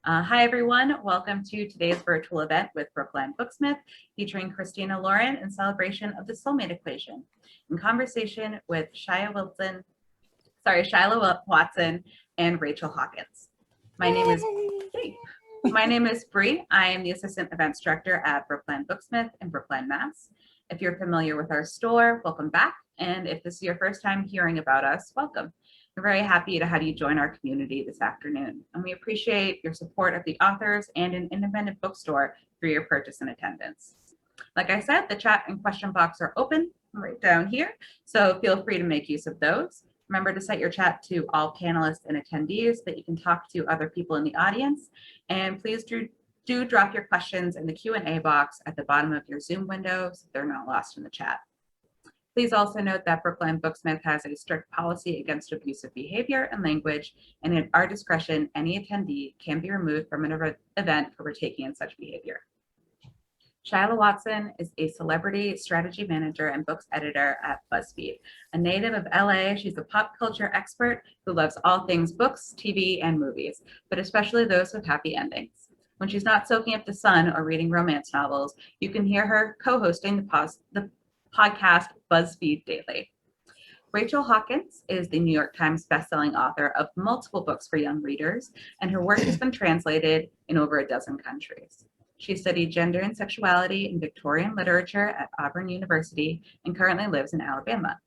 Hi, everyone. Welcome to today's virtual event with Brookline Booksmith, featuring Christina Lauren in celebration of the Soulmate Equation, in conversation with Shyla Watson and Rachel Hawkins. My name is Bree. I am the Assistant Events Director at Brookline Booksmith in Brookline, Mass. If you're familiar with our store, welcome back. And if this is your first time hearing about us, welcome. We're very happy to have you join our community this afternoon, and we appreciate your support of the authors and an independent bookstore through your purchase and attendance. Like I said, the chat and question box are open right down here, so feel free to make use of those. Remember to set your chat to all panelists and attendees so that you can talk to other people in the audience, and please do drop your questions in the Q&A box at the bottom of your Zoom window so they're not lost in the chat. Please also note that Brookline Booksmith has a strict policy against abusive behavior and language, and at our discretion, any attendee can be removed from an event for partaking in such behavior. Shyla Watson is a celebrity strategy manager and books editor at BuzzFeed. A native of LA, she's a pop culture expert who loves all things books, TV, and movies, but especially those with happy endings. When she's not soaking up the sun or reading romance novels, you can hear her co-hosting the podcast BuzzFeed Daily. Rachel Hawkins is the New York Times bestselling author of multiple books for young readers, and her work has been translated in over a dozen countries. She studied gender and sexuality in Victorian literature at Auburn University and currently lives in Alabama.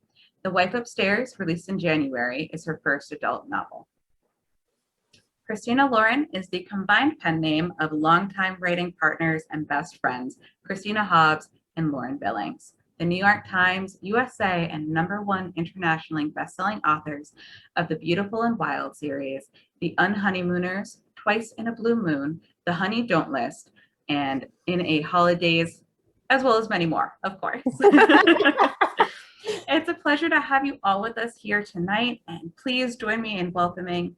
The Wife Upstairs, released in January, is her first adult novel. Christina Lauren is the combined pen name of longtime writing partners and best friends, Christina Hobbs and Lauren Billings. The New York Times, USA, and #1 internationally bestselling authors of the Beautiful and Wild series, The Unhoneymooners, Twice in a Blue Moon, The Honey Don't List, and In a Holidays, as well as many more, of course. It's a pleasure to have you all with us here tonight, and please join me in welcoming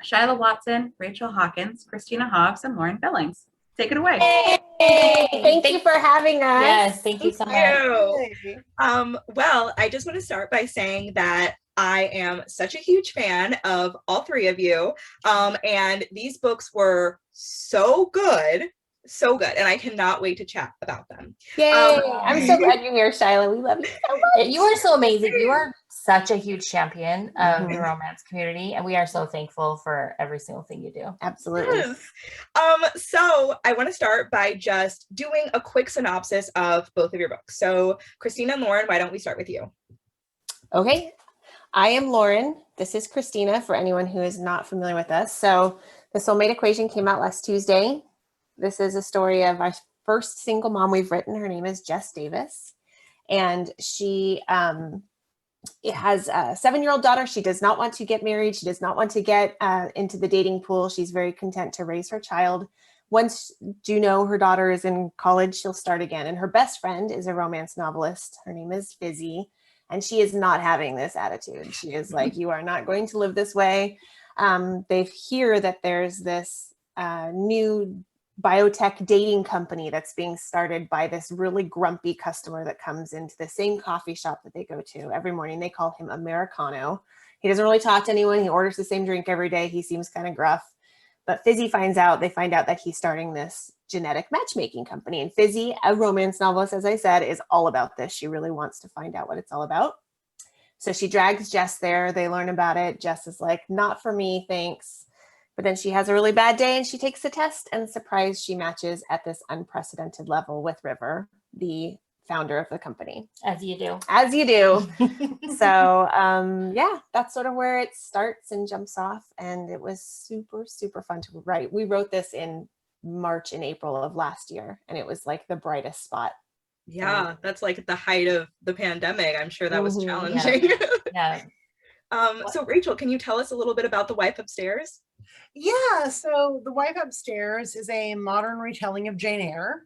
Shyla Watson, Rachel Hawkins, Christina Hobbs, and Lauren Billings. Take it away. Hey, thank you for having us. Yes, thank you so much. Well, I just want to start by saying that I am such a huge fan of all three of you. And these books were so good, and I cannot wait to chat about them. Yay! I'm so glad you're here, Shyla. We love you so much. You are so amazing. You are such a huge champion of the romance community, and we are so thankful for every single thing you do. Absolutely. Yes. So I want to start by just doing a quick synopsis of both of your books. So Christina and Lauren, why don't we start with you? Okay. I am Lauren. This is Christina, for anyone who is not familiar with us. So the Soulmate Equation came out last Tuesday. This is a story of our first single mom we've written. Her name is Jess Davis. And she has a 7-year-old daughter. She does not want to get married. She does not want to get into the dating pool. She's very content to raise her child. Once Juno, her daughter, is in college, she'll start again. And her best friend is a romance novelist. Her name is Fizzy. And she is not having this attitude. She is like, you are not going to live this way. They hear that there's this new biotech dating company that's being started by this really grumpy customer that comes into the same coffee shop that they go to every morning. They call him Americano. He doesn't really talk to anyone. He orders the same drink every day. He seems kind of gruff. But Fizzy they find out that he's starting this genetic matchmaking company. And Fizzy, a romance novelist, as I said, is all about this. She really wants to find out what it's all about. So she drags Jess there. They learn about it. Jess is like, not for me, thanks. But then she has a really bad day and she takes the test, and surprise, she matches at this unprecedented level with River, the founder of the company. As you do. As you do. So yeah, that's sort of where it starts and jumps off. And it was super, super fun to write. We wrote this in March and April of last year, and it was like the brightest spot. Yeah, that's like the height of the pandemic. I'm sure that was challenging. Yeah. So Rachel, can you tell us a little bit about The Wife Upstairs? Yeah, so The Wife Upstairs is a modern retelling of Jane Eyre.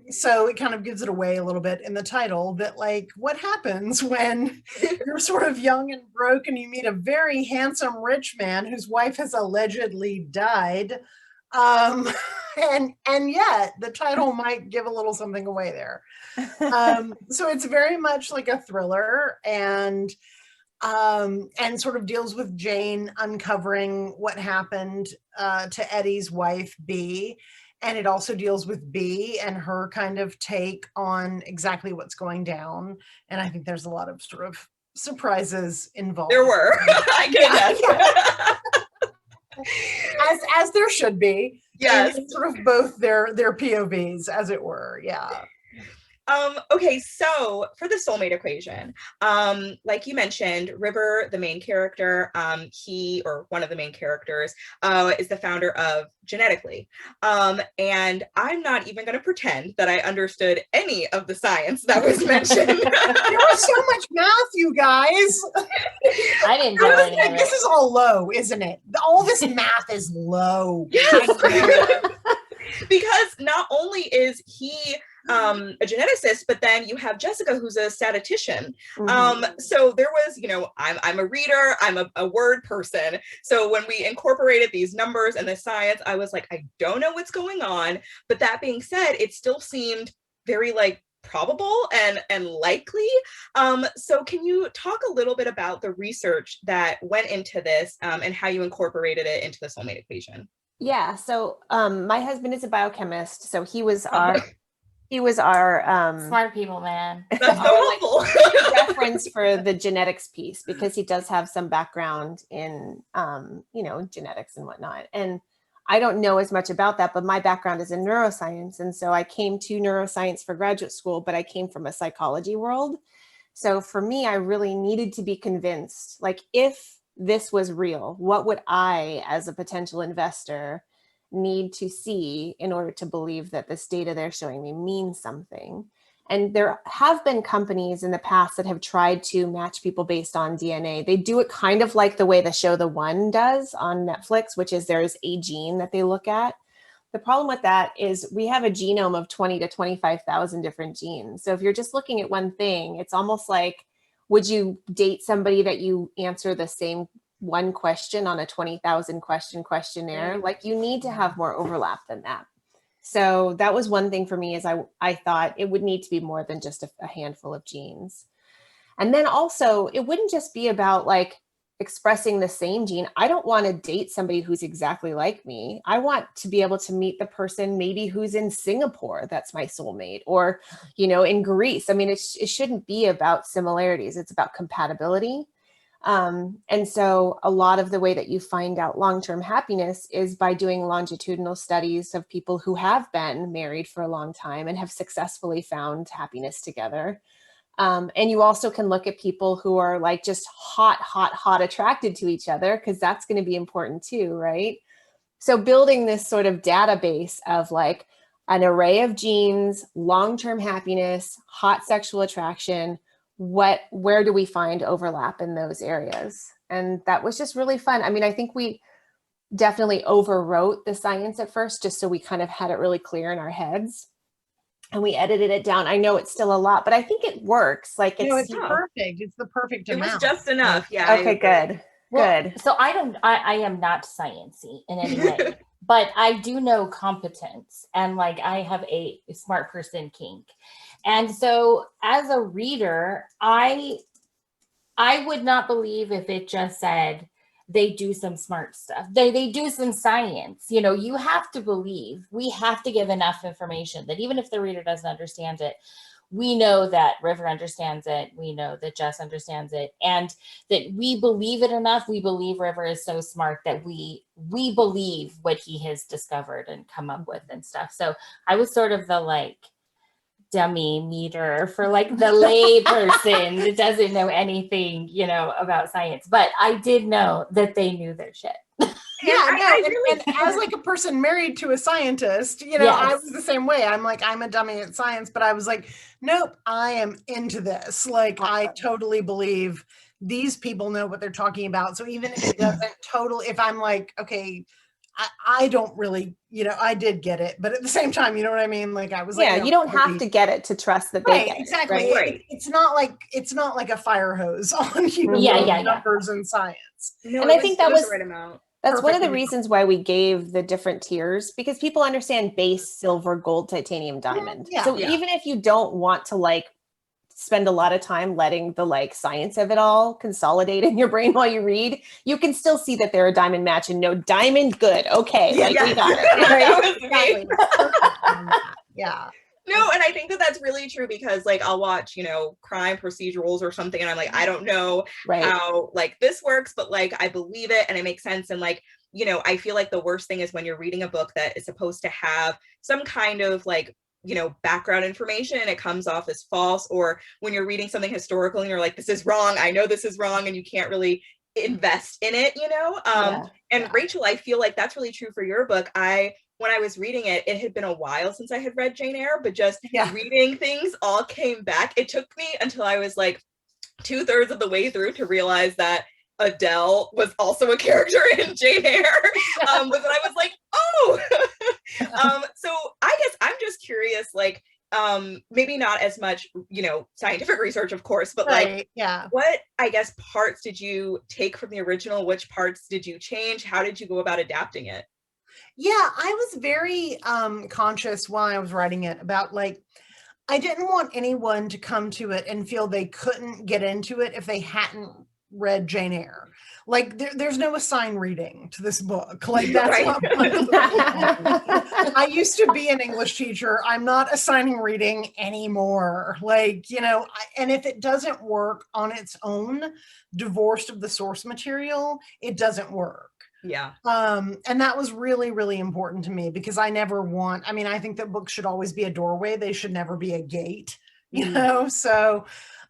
So it kind of gives it away a little bit in the title that, like, what happens when you're sort of young and broke and you meet a very handsome rich man whose wife has allegedly died. And yet the title might give a little something away there. So it's very much like a thriller, and and sort of deals with Jane uncovering what happened to Eddie's wife, B. And it also deals with B and her kind of take on exactly what's going down. And I think there's a lot of sort of surprises involved. There were. I can attest. As there should be. Yes. In sort of both their POVs, as it were. Yeah. Okay, so for the Soulmate Equation, like you mentioned, River, the main character, he, or one of the main characters, is the founder of Genetically. And I'm not even going to pretend that I understood any of the science that was mentioned. There was so much math, you guys. I didn't know any of This it. is all low, isn't it? All this math is low. Yes. Because not only is he a geneticist, but then you have Jessica, who's a statistician. So there was, you know, I'm a reader, I'm a word person. So when we incorporated these numbers and the science, I was like, I don't know what's going on. But that being said, it still seemed very like probable and likely. So can you talk a little bit about the research that went into this and how you incorporated it into the Soulmate Equation? Yeah. So my husband is a biochemist. So he was our Smart people, man. That's so helpful. reference for the genetics piece, because he does have some background in, you know, genetics and whatnot. And I don't know as much about that, but my background is in neuroscience. And so I came to neuroscience for graduate school, but I came from a psychology world. So for me, I really needed to be convinced, like, if this was real, what would I, as a potential investor, need to see in order to believe that this data they're showing me means something? And there have been companies in the past that have tried to match people based on DNA. They do it kind of like the way the show The One does on Netflix, which is there's a gene that they look at. The problem with that is we have a genome of 20 to 25,000 different genes. So if you're just looking at one thing, it's almost like, would you date somebody that you answer the same one question on a 20,000 question questionnaire? Like, you need to have more overlap than that. So that was one thing for me, is I thought it would need to be more than just a handful of genes. And then also, it wouldn't just be about like expressing the same gene. I don't want to date somebody who's exactly like me. I want to be able to meet the person maybe who's in Singapore, that's my soulmate, or, you know, in Greece. I mean, it shouldn't be about similarities. It's about compatibility. And so a lot of the way that you find out long-term happiness is by doing longitudinal studies of people who have been married for a long time and have successfully found happiness together. And you also can look at people who are like just hot attracted to each other, because that's going to be important too, right? So building this sort of database of like an array of genes, long-term happiness, hot sexual attraction, where do we find overlap in those areas? And that was just really fun. I mean, I think we definitely overwrote the science at first, just so we kind of had it really clear in our heads. And we edited it down. I know it's still a lot, but I think it works. Like, It's perfect. It's the perfect It amount. was just enough. Yeah. Okay, good. Well, Good. so I am not sciencey in any way, but I do know competence, and like I have a smart person kink. And so as a reader, I would not believe if it just said they do some smart stuff. They do some science. You know, you have to believe, we have to give enough information that even if the reader doesn't understand it, we know that River understands it. We know that Jess understands it, and that we believe it enough. We believe River is so smart that we believe what he has discovered and come up with and stuff. So I was sort of the like dummy meter for like the lay person that doesn't know anything, you know, about science. But I did know that they knew their shit. And as like a person married to a scientist, you know, Yes. I was the same way. I'm like, I'm a dummy at science, but I was like, nope, I am into this. Like, I totally believe these people know what they're talking about. So even if it doesn't if I'm like, okay, I don't really, you know, I did get it, but at the same time, you know what I mean? Like, I was like, Yeah, no, you don't have really. to get it to trust that they Right, get exactly. it. Right. It's not like a fire hose on, you know, Yeah. numbers and science. No, And I think that was the right amount. That's one of the Perfectly. reasons why we gave the different tiers, because people understand base, silver, gold, titanium, diamond. Yeah. So Yeah. even if you don't want to like spend a lot of time letting the like science of it all consolidate in your brain while you read, you can still see that they're a diamond match and no diamond good. Okay, Yeah, like we yeah. got it. That was me. Exactly. Yeah. No, and I think that that's really true because like I'll watch, you know, crime procedurals or something and I'm like, I don't know Right. how like this works, but like I believe it and it makes sense. And like, you know, I feel like the worst thing is when you're reading a book that is supposed to have some kind of like, you know, background information and it comes off as false, or when you're reading something historical and you're like, this is wrong, I know this is wrong, and you can't really invest in it, you know? And Yeah. Rachel, I feel like that's really true for your book. When I was reading it, it had been a while since I had read Jane Eyre, but just reading things all came back. It took me until I was like 2/3 of the way through to realize that Adele was also a character in Jane Eyre. But then I was like, oh. So I guess I'm just curious, like, maybe not as much, you know, scientific research, of course, but like, what, I guess, parts did you take from the original? Which parts did you change? How did you go about adapting it? Yeah, I was very conscious while I was writing it about like, I didn't want anyone to come to it and feel they couldn't get into it if they hadn't read Jane Eyre. Like there's no assigned reading to this book. Like that's not I used to be an English teacher. I'm not assigning reading anymore. Like, you know, and if it doesn't work on its own, divorced of the source material, it doesn't work. Yeah. And that was really, really important to me because I think that books should always be a doorway. They should never be a gate, you know? So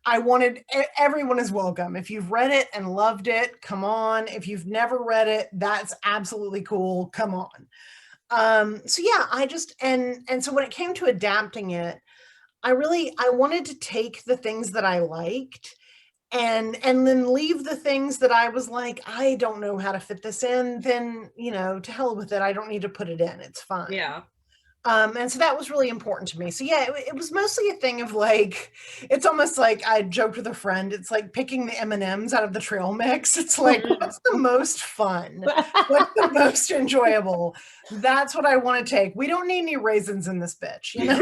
I wanted, everyone is welcome. If you've read it and loved it, come on. If you've never read it, that's absolutely cool. Come on. So yeah, and so when it came to adapting it, I wanted to take the things that I liked and then leave the things that I was like, I don't know how to fit this in, then, you know, to hell with it. I don't need to put it in. It's fine. Yeah. And so that was really important to me. So yeah, it was mostly a thing of like, it's almost like I joked with a friend. It's like picking the M&Ms out of the trail mix. It's like, what's the most fun? What's the most enjoyable? That's what I want to take. We don't need any raisins in this bitch, you know?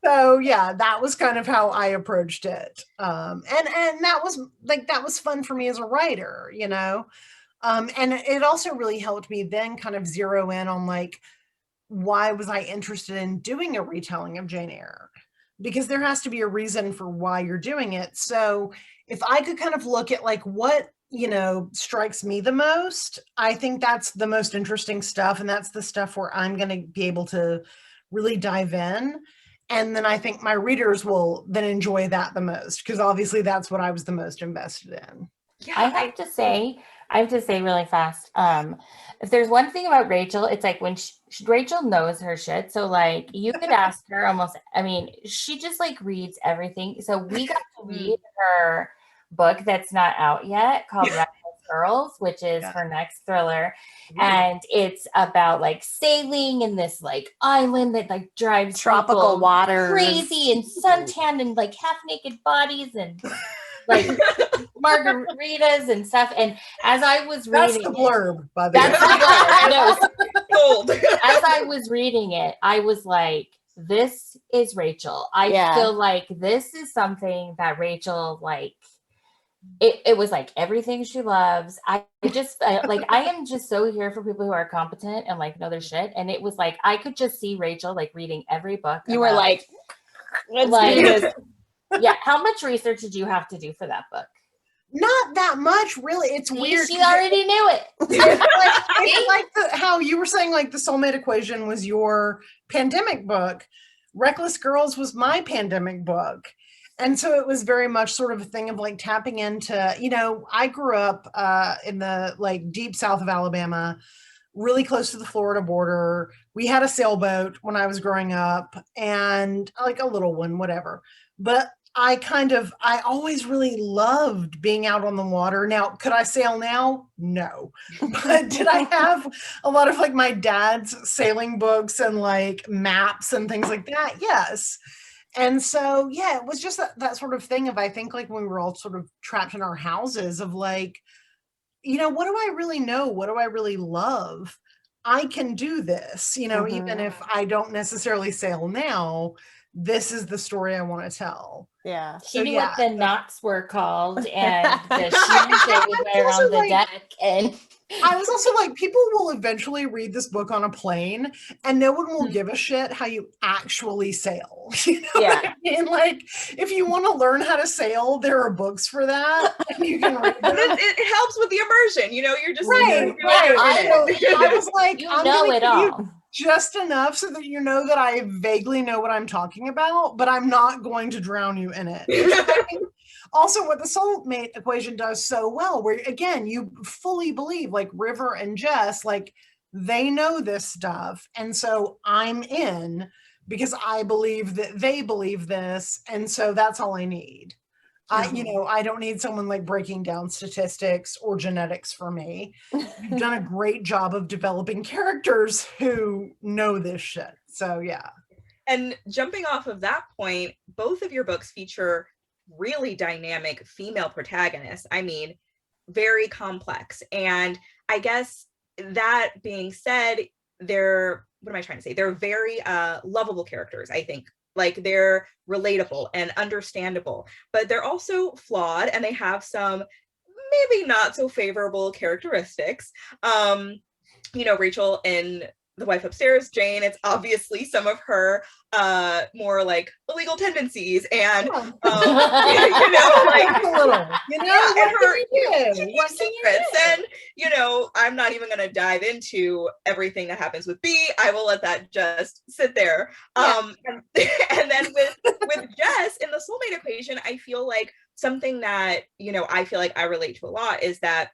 So yeah, that was kind of how I approached it. And that was fun for me as a writer, you know? And it also really helped me then kind of zero in on like, why was I interested in doing a retelling of Jane Eyre? Because there has to be a reason for why you're doing it. So if I could kind of look at like what, you know, strikes me the most, I think that's the most interesting stuff. And that's the stuff where I'm going to be able to really dive in. And then I think my readers will then enjoy that the most, because obviously that's what I was the most invested in. Yeah, I have to say really fast. If there's one thing about Rachel, it's like when Rachel knows her shit. So like you could ask her almost, I mean, she just like reads everything. So we got to read her book that's not out yet called Reckless Girls, which is her next thriller. And it's about like sailing in this like island that like drives tropical water crazy and suntan and like half naked bodies and like margaritas and stuff. And as I was reading, that's the blurb, by the way. That's the blurb. No, Gold. as I was reading it, I was like, this is Rachel. I feel like this is something that Rachel like. It was like everything she loves. I am just so here for people who are competent and like know their shit. And it was like I could just see Rachel like reading every book. You were like, let's do this. Yeah. How much research did you have to do for that book? Not that much, really. It's weird. She already knew it. It's like how you were saying, like the Soulmate Equation was your pandemic book. Reckless Girls was my pandemic book. And so it was very much sort of a thing of like tapping into, you know, I grew up in the like deep south of Alabama, really close to the Florida border. We had a sailboat when I was growing up and like a little one, whatever. But I always really loved being out on the water. Now, could I sail now? No. But did I have a lot of like my dad's sailing books and like maps and things like that? Yes. And so, yeah, it was just that sort of thing of, I think like when we were all sort of trapped in our houses of like, you know, what do I really know? What do I really love? I can do this, you know, even if I don't necessarily sail now, this is the story I want to tell. Yeah. She So, knew yeah, what the knots were called and the shoes they would wear also on the like- deck. And I was also like, people will eventually read this book on a plane and no one will Mhm. give a shit how you actually sail. You know Yeah. what I mean? Like, if you want to learn how to sail, there are books for that. And you can read But them. it helps with the immersion, you know, you're just Right, you feel like right. you're in So it. I was like, you I'm know gonna it give you all. just enough so that you know that I vaguely know what I'm talking about, but I'm not going to drown you in it. Which I think also what the Soulmate Equation does so well, where again, you fully believe like River and Jess, like they know this stuff. And so I'm in because I believe that they believe this. And so that's all I need. I don't need someone like breaking down statistics or genetics for me. You've done a great job of developing characters who know this shit. So yeah. And jumping off of that point, both of your books feature really dynamic female protagonists. I mean, very complex. And I guess that being said, they're, what am I trying to say? They're very lovable characters, I think. Like they're relatable and understandable, but they're also flawed and they have some maybe not so favorable characteristics. Rachel in The Wife Upstairs, Jane, it's obviously some of her more like illegal tendencies and like a little, and her What can you secrets. do? And I'm not even gonna dive into everything that happens with B. I will let that just sit there. And then with Jess in the Soulmate Equation, I feel like something that I feel like I relate to a lot is that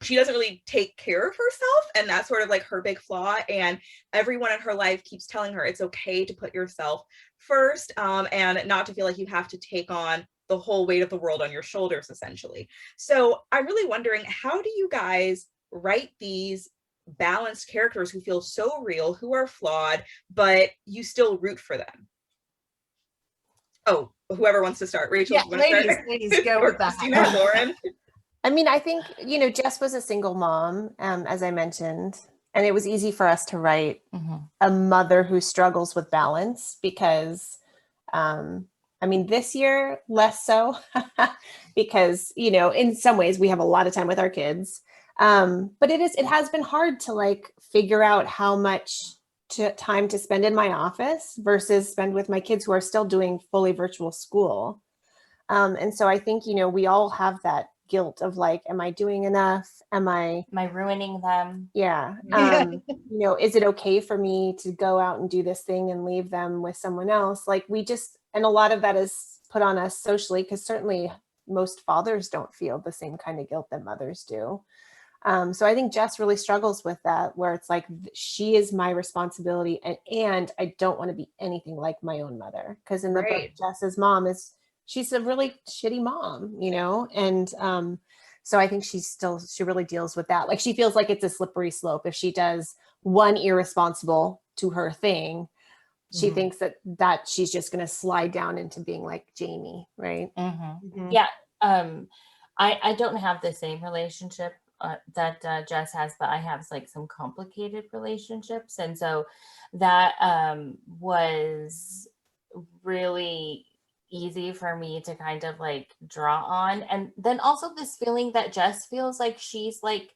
she doesn't really take care of herself, and that's sort of like her big flaw. And everyone in her life keeps telling her it's okay to put yourself first, and not to feel like you have to take on the whole weight of the world on your shoulders, essentially. So I'm really wondering, how do you guys write these balanced characters who feel so real, who are flawed, but you still root for them? Oh, whoever wants to start. Rachel, Yeah, you want to start? ladies, go Or with that. Christina, Lauren? I mean, I think, Jess was a single mom, as I mentioned, and it was easy for us to write a mother who struggles with balance because, this year, less so, because, in some ways we have a lot of time with our kids. But it has been hard to like figure out how much time to spend in my office versus spend with my kids who are still doing fully virtual school. And so I think, we all have that guilt of like, am I doing enough? Am I ruining them? Yeah. Yeah. Is it okay for me to go out and do this thing and leave them with someone else? Like and a lot of that is put on us socially, because certainly most fathers don't feel the same kind of guilt that mothers do. So I think Jess really struggles with that, where it's like, she is my responsibility and I don't want to be anything like my own mother. Because in the book, Right. Jess's mom she's a really shitty mom, and so I think she really deals with that. Like she feels like it's a slippery slope. If she does one irresponsible to her thing, she thinks that she's just going to slide down into being like Jamie, right? Yeah. I don't have the same relationship that Jess has, but I have like some complicated relationships. And so that was really easy for me to kind of like draw on. And then also this feeling that Jess feels like she's like,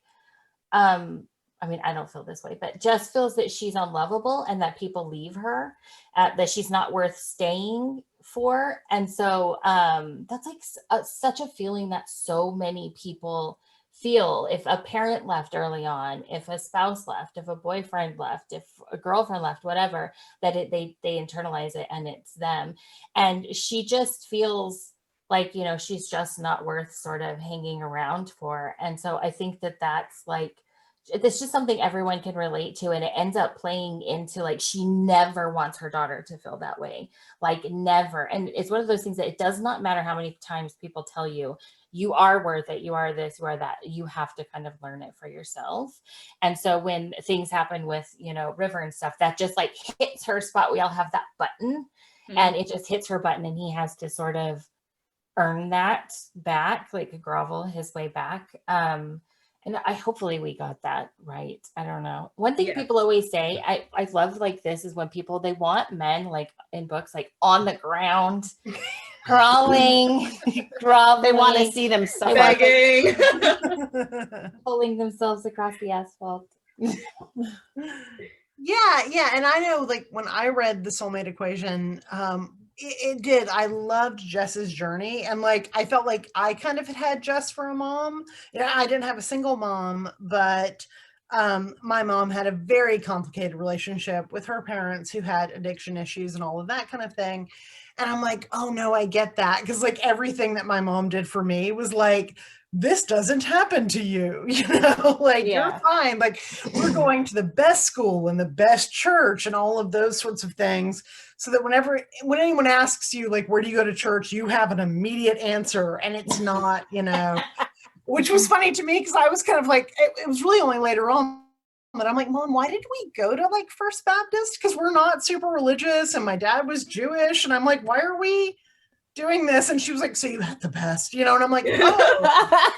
I don't feel this way, but Jess feels that she's unlovable and that people leave her, that she's not worth staying for. And so that's like such a feeling that so many people feel. If a parent left early on, if a spouse left, if a boyfriend left, if a girlfriend left, whatever, that they internalize it and it's them. And she just feels like, she's just not worth sort of hanging around for. And so I think that that's like, it's just something everyone can relate to, and it ends up playing into like, she never wants her daughter to feel that way, like never. And it's one of those things that it does not matter how many times people tell you, you are worth it, you are this, you are that, you have to kind of learn it for yourself. And so when things happen with, River and stuff, that just like hits her spot. We all have that button, and it just hits her button, and he has to sort of earn that back, like grovel his way back. And I hopefully we got that right. I don't know. One thing Yeah. people always say, I love like this is when people they want men like in books like on the ground, crawling, groveling. They want to see them suffer. Begging. pulling themselves across the asphalt. Yeah, and I know like when I read the Soulmate Equation, it did. I loved Jess's journey, and like I felt like I kind of had Jess for a mom. Yeah, I didn't have a single mom, but my mom had a very complicated relationship with her parents who had addiction issues and all of that kind of thing. And I'm like, oh no, I get that, because like everything that my mom did for me was like, this doesn't happen to you, like you're fine, like we're going to the best school and the best church and all of those sorts of things, so that when anyone asks you like, where do you go to church, you have an immediate answer, and it's not, which was funny to me, because I was kind of like, it was really only later on that I'm like, Mom, why did we go to like First Baptist? Because we're not super religious, and my dad was Jewish, and I'm like, why are we doing this? And she was like, so you had the best, and I'm like, oh,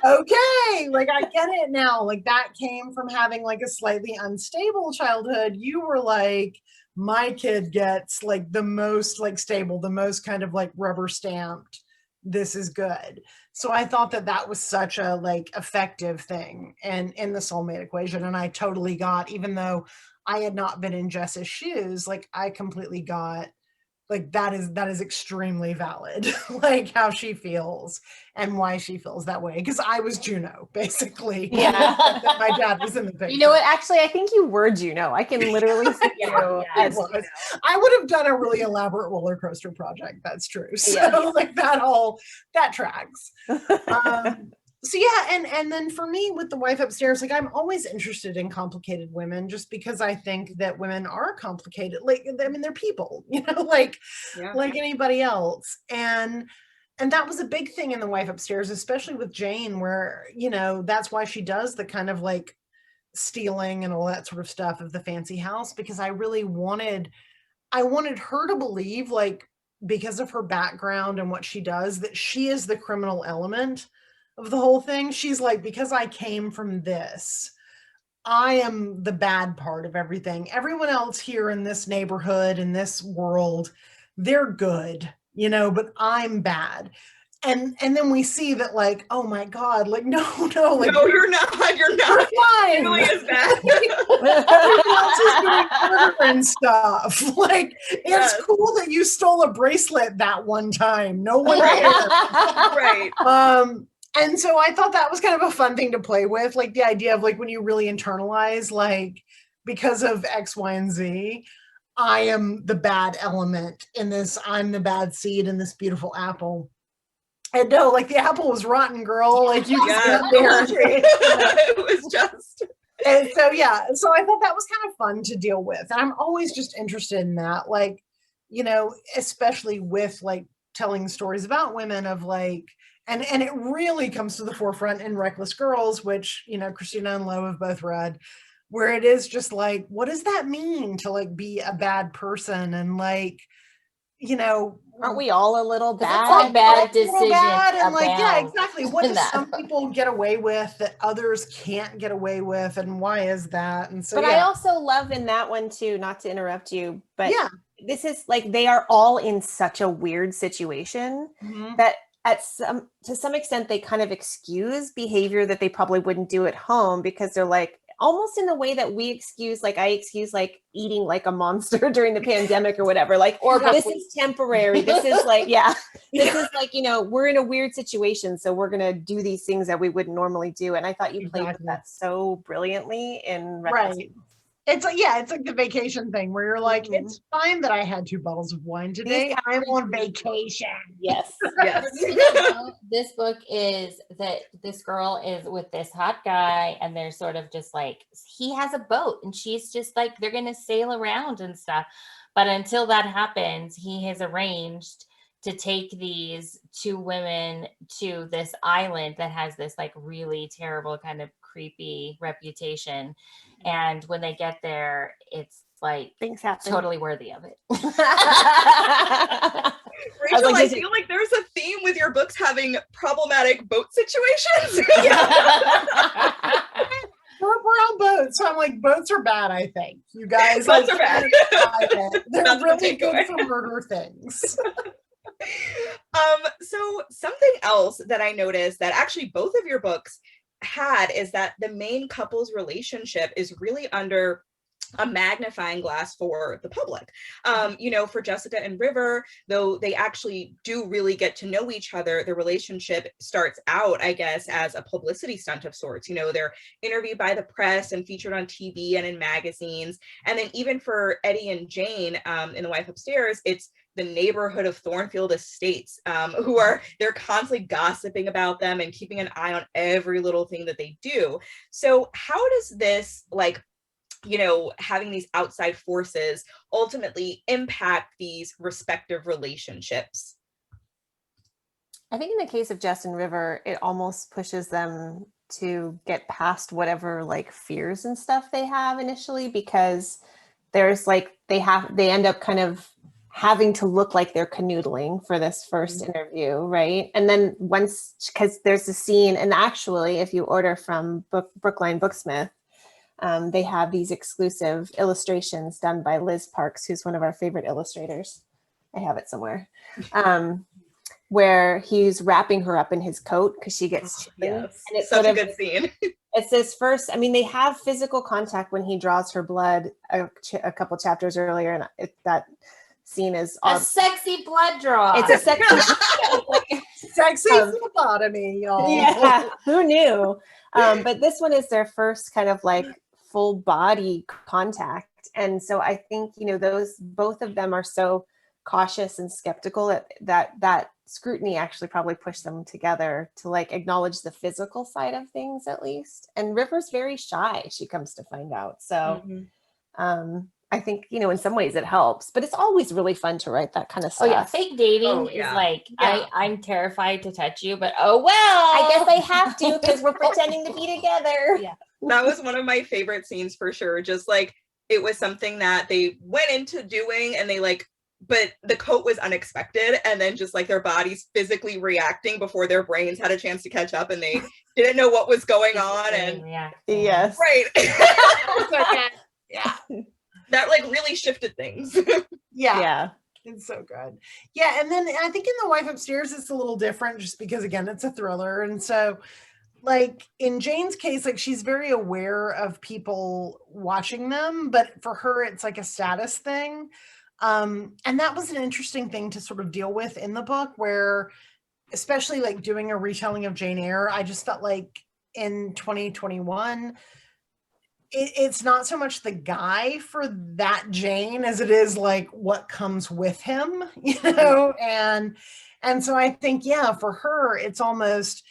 okay, like I get it now. Like that came from having like a slightly unstable childhood. You were like, my kid gets like the most like stable, the most kind of like rubber stamped, this is good. So I thought that was such a like effective thing and in the Soulmate Equation. And I totally got, even though I had not been in Jess's shoes, like I completely got like that is extremely valid, like how she feels and why she feels that way. Because I was Juno, basically. Yeah. My dad was in the picture. You know what? Actually, I think you were Juno. I can literally see you I as was. Juno. I would have done a really elaborate roller coaster project. That's true. So Yes. like that tracks. So yeah, and then for me with The Wife Upstairs, like I'm always interested in complicated women, just because I think that women are complicated. Like, I mean, they're people, like anybody else. And that was a big thing in The Wife Upstairs, especially with Jane, where, that's why she does the kind of like stealing and all that sort of stuff of the fancy house, because I really wanted her to believe, like, because of her background and what she does, that she is the criminal element of the whole thing. She's like, because I came from this, I am the bad part of everything. Everyone else here in this neighborhood, in this world, they're good, but I'm bad. And then we see that, like, oh my God, like, no, like, no, you're not. You're fine. It really is bad. Everyone else is doing murder and stuff. Like, it's cool that you stole a bracelet that one time. No one cares. Right. And so I thought that was kind of a fun thing to play with, like the idea of like when you really internalize, like, because of X, Y, and Z, I am the bad element in this. I'm the bad seed in this beautiful apple. And no, like the apple was rotten, girl. Like you just got there. It was just. And so yeah, so I thought that was kind of fun to deal with. And I'm always just interested in that, like, especially with like telling stories about women of like, and it really comes to the forefront in Reckless Girls, which, Christina and Lo have both read, where it is just like, what does that mean to like be a bad person? And like, aren't we all a little bad? It's a bad decision. And like, yeah, exactly. What do some people get away with that others can't get away with? And why is that? And so, but I also love in that one too, not to interrupt you, but this is like, they are all in such a weird situation that to some extent, they kind of excuse behavior that they probably wouldn't do at home, because they're like, almost in the way that we excuse, like I excuse like eating like a monster during the pandemic or whatever, like, or this is temporary. This is like, this is like, we're in a weird situation, so we're going to do these things that we wouldn't normally do. And I thought you played with that so brilliantly in Right. It's like, it's like the vacation thing where you're like, it's fine that I had 2 bottles of wine today. I'm on vacation. Yes. This book is that this girl is with this hot guy, and they're sort of just like, he has a boat and she's just like, they're going to sail around and stuff. But until that happens, he has arranged to take these 2 women to this island that has this like really terrible kind of creepy reputation. And when they get there, it's like things happen. Totally worthy of it. Rachel, I feel like there's a theme with your books having problematic boat situations. like boats are bad, I think. You guys Boats like, are bad. they're That's the really good takeaway. for murder things. So something else that I noticed that actually both of your books had is that the main couple's relationship is really under a magnifying glass for the public. You know, for Jessica and River, though they actually do really get to know each other, the relationship starts out, I guess, as a publicity stunt of sorts. You know, they're interviewed by the press and featured on TV and in magazines. And then even for Eddie and Jane in The Wife Upstairs, it's the neighborhood of Thornfield Estates who are, they're constantly gossiping about them and keeping an eye on every little thing that they do. So how does this, like, you know, having these outside forces ultimately impact these respective relationships? I think in the case of Jess and River, it almost pushes them to get past whatever like fears and stuff they have initially, because there's like they end up kind of having to look like they're canoodling for this first interview, right? And then once, because there's a scene, and actually if you order from Brookline Booksmith, they have these exclusive illustrations done by Liz Parks, who's one of our favorite illustrators. I have it somewhere. Where he's wrapping her up in his coat because she gets chilly. Yes, and it's such sort a of, good scene. It's this first, I mean, they have physical contact when he draws her blood a couple chapters earlier, and that scene is A sexy blood draw. it's a sexy Sexy phlebotomy, y'all. yeah, who knew? But this one is their first kind of like full body contact. And so I think, you know, both of them are so cautious and skeptical that scrutiny actually probably pushed them together to like acknowledge the physical side of things at least. And River's very shy, she comes to find out. So I think, you know, in some ways it helps, but it's always really fun to write that kind of stuff. Oh yeah, fake dating is like, I'm terrified to touch you, but oh well. I guess I have to because we're pretending to be together. Yeah. That was one of my favorite scenes for sure. Just like, it was something that they went into doing and they like, but the coat was unexpected, and then just like their bodies physically reacting before their brains had a chance to catch up, and they didn't know what was going on. And Yes. right. Yeah. That like really shifted things. Yeah. It's so good. Yeah. And then I think in The Wife Upstairs, it's a little different just because, again, it's a thriller. And so, like in Jane's case, like she's very aware of people watching them, but for her, it's like a status thing. And that was an interesting thing to sort of deal with in the book, where especially like doing a retelling of Jane Eyre, I just felt like in 2021, it's not so much the guy for that Jane as it is like what comes with him, you know? And so I think, yeah, for her, it's almost,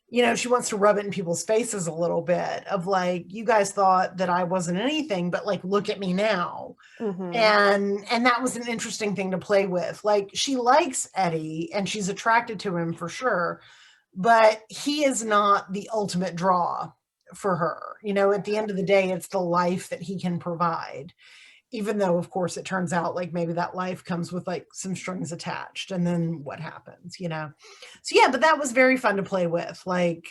you know, she wants to rub it in people's faces a little bit of like, you guys thought that I wasn't anything, but like, look at me now. And that was an interesting thing to play with. Like, she likes Eddie and she's attracted to him for sure, but he is not the ultimate draw for her. You know, at the end of the day, it's the life that he can provide, even though of course it turns out like maybe that life comes with like some strings attached, and then what happens, you know? So yeah, but that was very fun to play with. Like,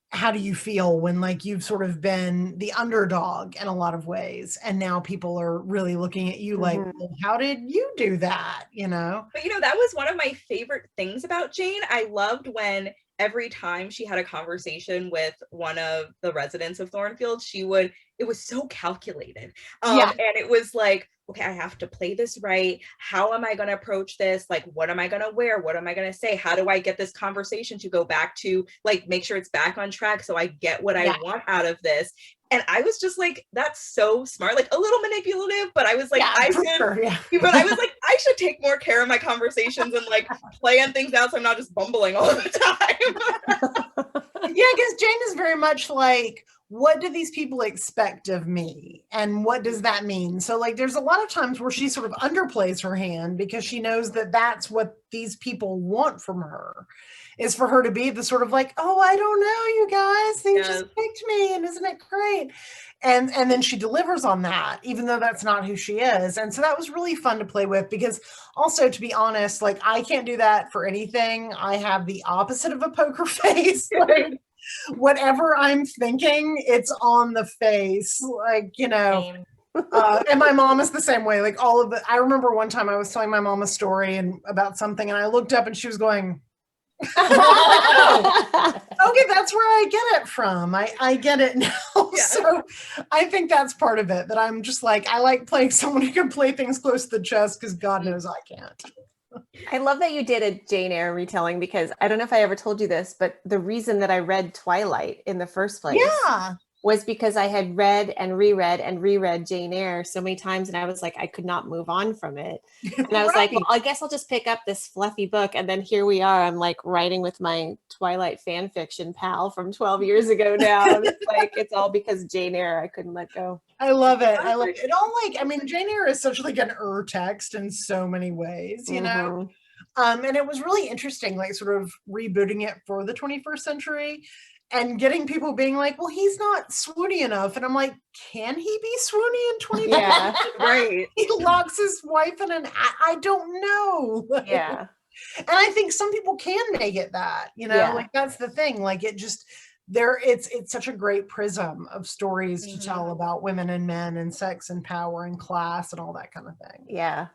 how do you feel when like you've sort of been the underdog in a lot of ways, and now people are really looking at you like, well, how did you do that, you know? But you know, that was one of my favorite things about Jane. I loved when every time she had a conversation with one of the residents of Thornfield, it was so calculated. And it was like, okay, I have to play this right. How am I going to approach this? Like, what am I going to wear? What am I going to say? How do I get this conversation to go back to, like, make sure it's back on track so I get what I want out of this? And I was just like, that's so smart, like a little manipulative, but I was like, I was like, I should take more care of my conversations and like plan things out so I'm not just bumbling all the time. Yeah, because Jane is very much like, what do these people expect of me? And what does that mean? So like, there's a lot of times where she sort of underplays her hand because she knows that that's what these people want from her, is for her to be the sort of like, oh, I don't know, you guys, they just picked me, and isn't it great? And then she delivers on that, even though that's not who she is. And so that was really fun to play with, because also, to be honest, like I can't do that for anything. I have the opposite of a poker face. Like, whatever I'm thinking, it's on the face. Like, Same. and my mom is the same way. Like all of it. I remember one time I was telling my mom a story and about something, and I looked up and she was going, okay, that's where I get it from. I get it now. Yeah. So I think that's part of it, that I'm just like, I like playing someone who can play things close to the chest, because God knows I can't. I love that you did a Jane Eyre retelling, because I don't know if I ever told you this, but the reason that I read Twilight in the first place Yeah. was because I had read and reread Jane Eyre so many times, and I was like, I could not move on from it. And I was like, well, I guess I'll just pick up this fluffy book. And then here we are. I'm like writing with my Twilight fan fiction pal from 12 years ago now. And it's like, it's all because Jane Eyre, I couldn't let go. I love it. I love it. It all, like, I mean, Jane Eyre is such like an text in so many ways, you know? And it was really interesting, like sort of rebooting it for the 21st century and getting people being like, well, he's not swoony enough. And I'm like, can he be swoony in 20? Yeah. Right. He locks his wife in an, I don't know. Yeah. And I think some people can make it that, you know, Yeah. like that's the thing. Like it just, it's such a great prism of stories to tell about women and men and sex and power and class and all that kind of thing. Yeah,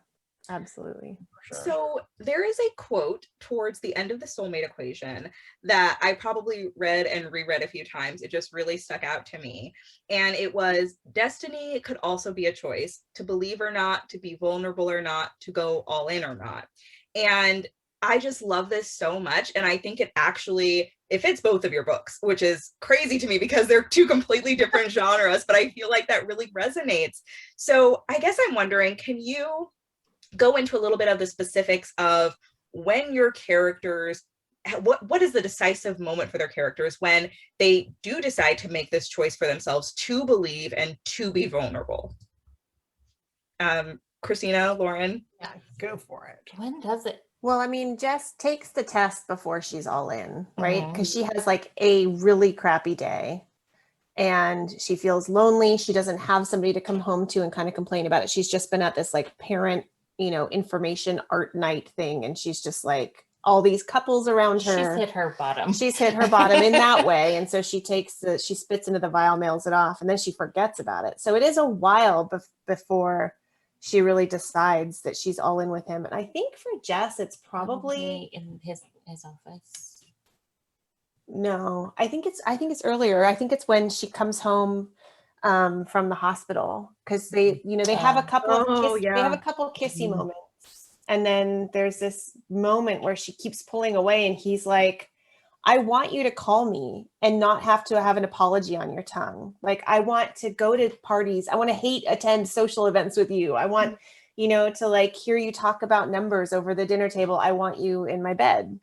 absolutely. For sure. So there is a quote towards the end of the Soulmate Equation that I probably read and reread a few times. It just really stuck out to me. And it was, destiny could also be a choice, to believe or not, to be vulnerable or not, to go all in or not. And I just love this so much. And I think it fits both of your books, which is crazy to me because they're two completely different genres, but I feel like that really resonates. So I guess I'm wondering, can you go into a little bit of the specifics of when your characters, what is the decisive moment for their characters when they do decide to make this choice for themselves to believe and to be vulnerable? Christina, Lauren? Yeah, go for it. When does it? Well, I mean, Jess takes the test before she's all in, right? Because she has like a really crappy day and she feels lonely. She doesn't have somebody to come home to and kind of complain about it. She's just been at this like parent, information art night thing. And she's just like all these couples around her. She's hit her bottom. She's hit her bottom in that way. And so she spits into the vial, mails it off, and then she forgets about it. So it is a while before she really decides that she's all in with him. And I think for Jess, it's probably in his office. No, I think it's earlier. I think it's when she comes home from the hospital, because they have a couple of they have a couple of kissy moments. And then there's this moment where she keeps pulling away and he's like, I want you to call me and not have to have an apology on your tongue. Like, I want to go to parties. I want to attend social events with you. I want, to like hear you talk about numbers over the dinner table. I want you in my bed.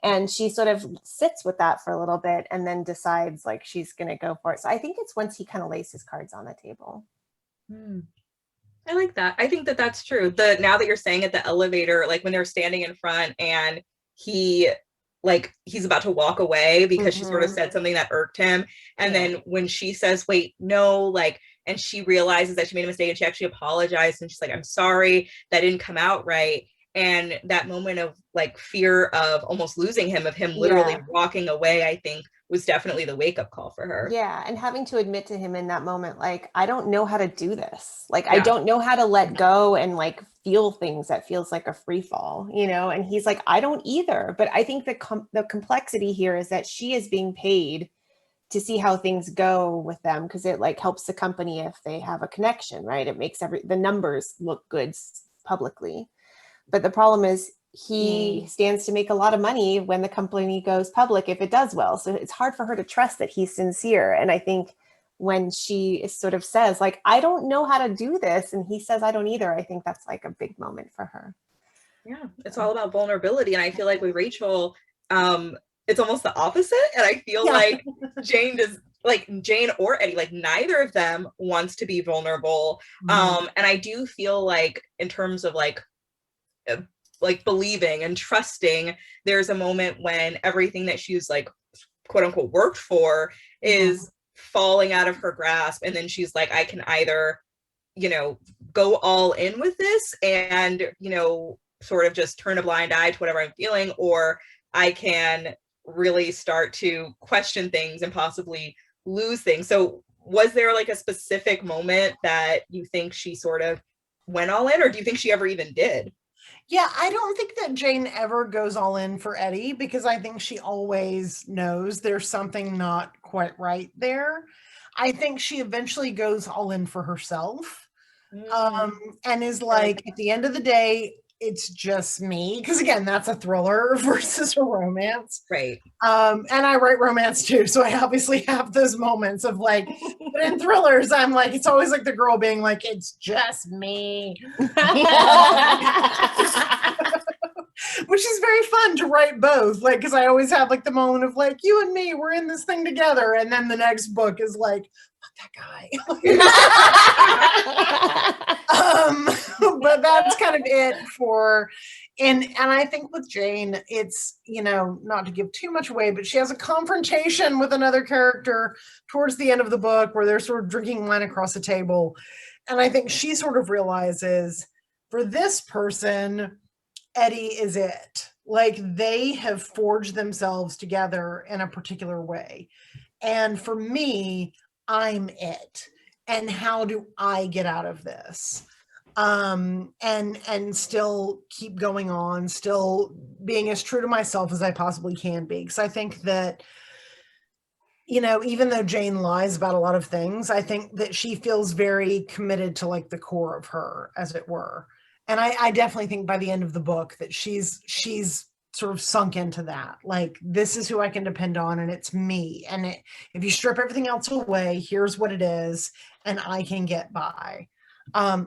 And she sort of sits with that for a little bit and then decides like she's going to go for it. So I think it's once he kind of lays his cards on the table. I like that. I think that that's true. Now that you're saying it, the elevator, like when they're standing in front and he's about to walk away because she sort of said something that irked him. And then when she says, wait, no, like, and she realizes that she made a mistake and she actually apologized and she's like, I'm sorry, that didn't come out right. And that moment of like fear of almost losing him, of him literally walking away, I think was definitely the wake up call for her. Yeah. And having to admit to him in that moment, like, I don't know how to do this. Like, I don't know how to let go and like feel things that feels like a free fall, and he's like, I don't either. But I think the complexity here is that she is being paid to see how things go with them, because it like helps the company if they have a connection, right? It makes the numbers look good publicly. But the problem is he stands to make a lot of money when the company goes public if it does well. So it's hard for her to trust that he's sincere. And I think when she sort of says, like, I don't know how to do this, and he says, I don't either, I think that's like a big moment for her. Yeah, it's all about vulnerability. And I feel like with Rachel, it's almost the opposite. And I feel like Jane or Eddie, like neither of them wants to be vulnerable. And I do feel like in terms of like believing and trusting, there's a moment when everything that she's like quote unquote worked for is falling out of her grasp, and then she's like, I can either go all in with this and sort of just turn a blind eye to whatever I'm feeling, or I can really start to question things and possibly lose things. So was there like a specific moment that you think she sort of went all in, or do you think she ever even did? Yeah, I don't think that Jane ever goes all in for Eddie, because I think she always knows there's something not quite right there. I think she eventually goes all in for herself, and is like, at the end of the day, it's just me. Because again, that's a thriller versus a romance. Right. And I write romance too, so I obviously have those moments of like, but in thrillers, I'm like, it's always like the girl being like, it's just me. Which is very fun to write both, like, because I always have like the moment of like, you and me, we're in this thing together, and then the next book is like, fuck that guy. But that's kind of it for, and I think with Jane, it's, you know, not to give too much away, but she has a confrontation with another character towards the end of the book where they're sort of drinking wine across the table, and I think she sort of realizes, for this person, Eddie is it. Like, they have forged themselves together in a particular way. And for me, I'm it. And how do I get out of this? And still keep going on, still being as true to myself as I possibly can be. Because I think that, you know, even though Jane lies about a lot of things, I think that she feels very committed to like the core of her, as it were. And I definitely think by the end of the book that she's sort of sunk into that. Like, this is who I can depend on, and it's me. And if you strip everything else away, here's what it is, and I can get by.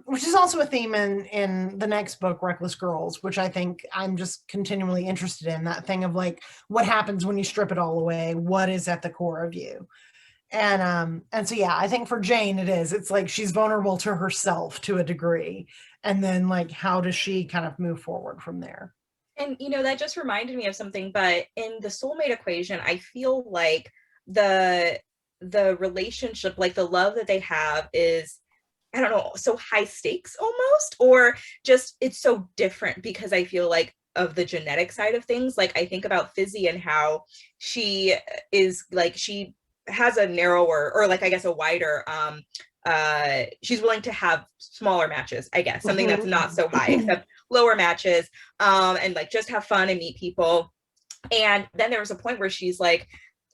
Which is also a theme in the next book, Reckless Girls, which I think I'm just continually interested in, that thing of like, what happens when you strip it all away? What is at the core of you? And so, yeah, I think for Jane, it's like she's vulnerable to herself to a degree. And then like, how does she kind of move forward from there? And, you know, that just reminded me of something, but in the Soulmate Equation, I feel like the relationship, like the love that they have is, I don't know, so high stakes almost, or just it's so different because I feel like of the genetic side of things. Like, I think about Fizzy and how she is like, she has a narrower, or like, I guess a wider, she's willing to have smaller matches, I guess, something that's not so high, except lower matches, and like just have fun and meet people. And then there was a point where she's like,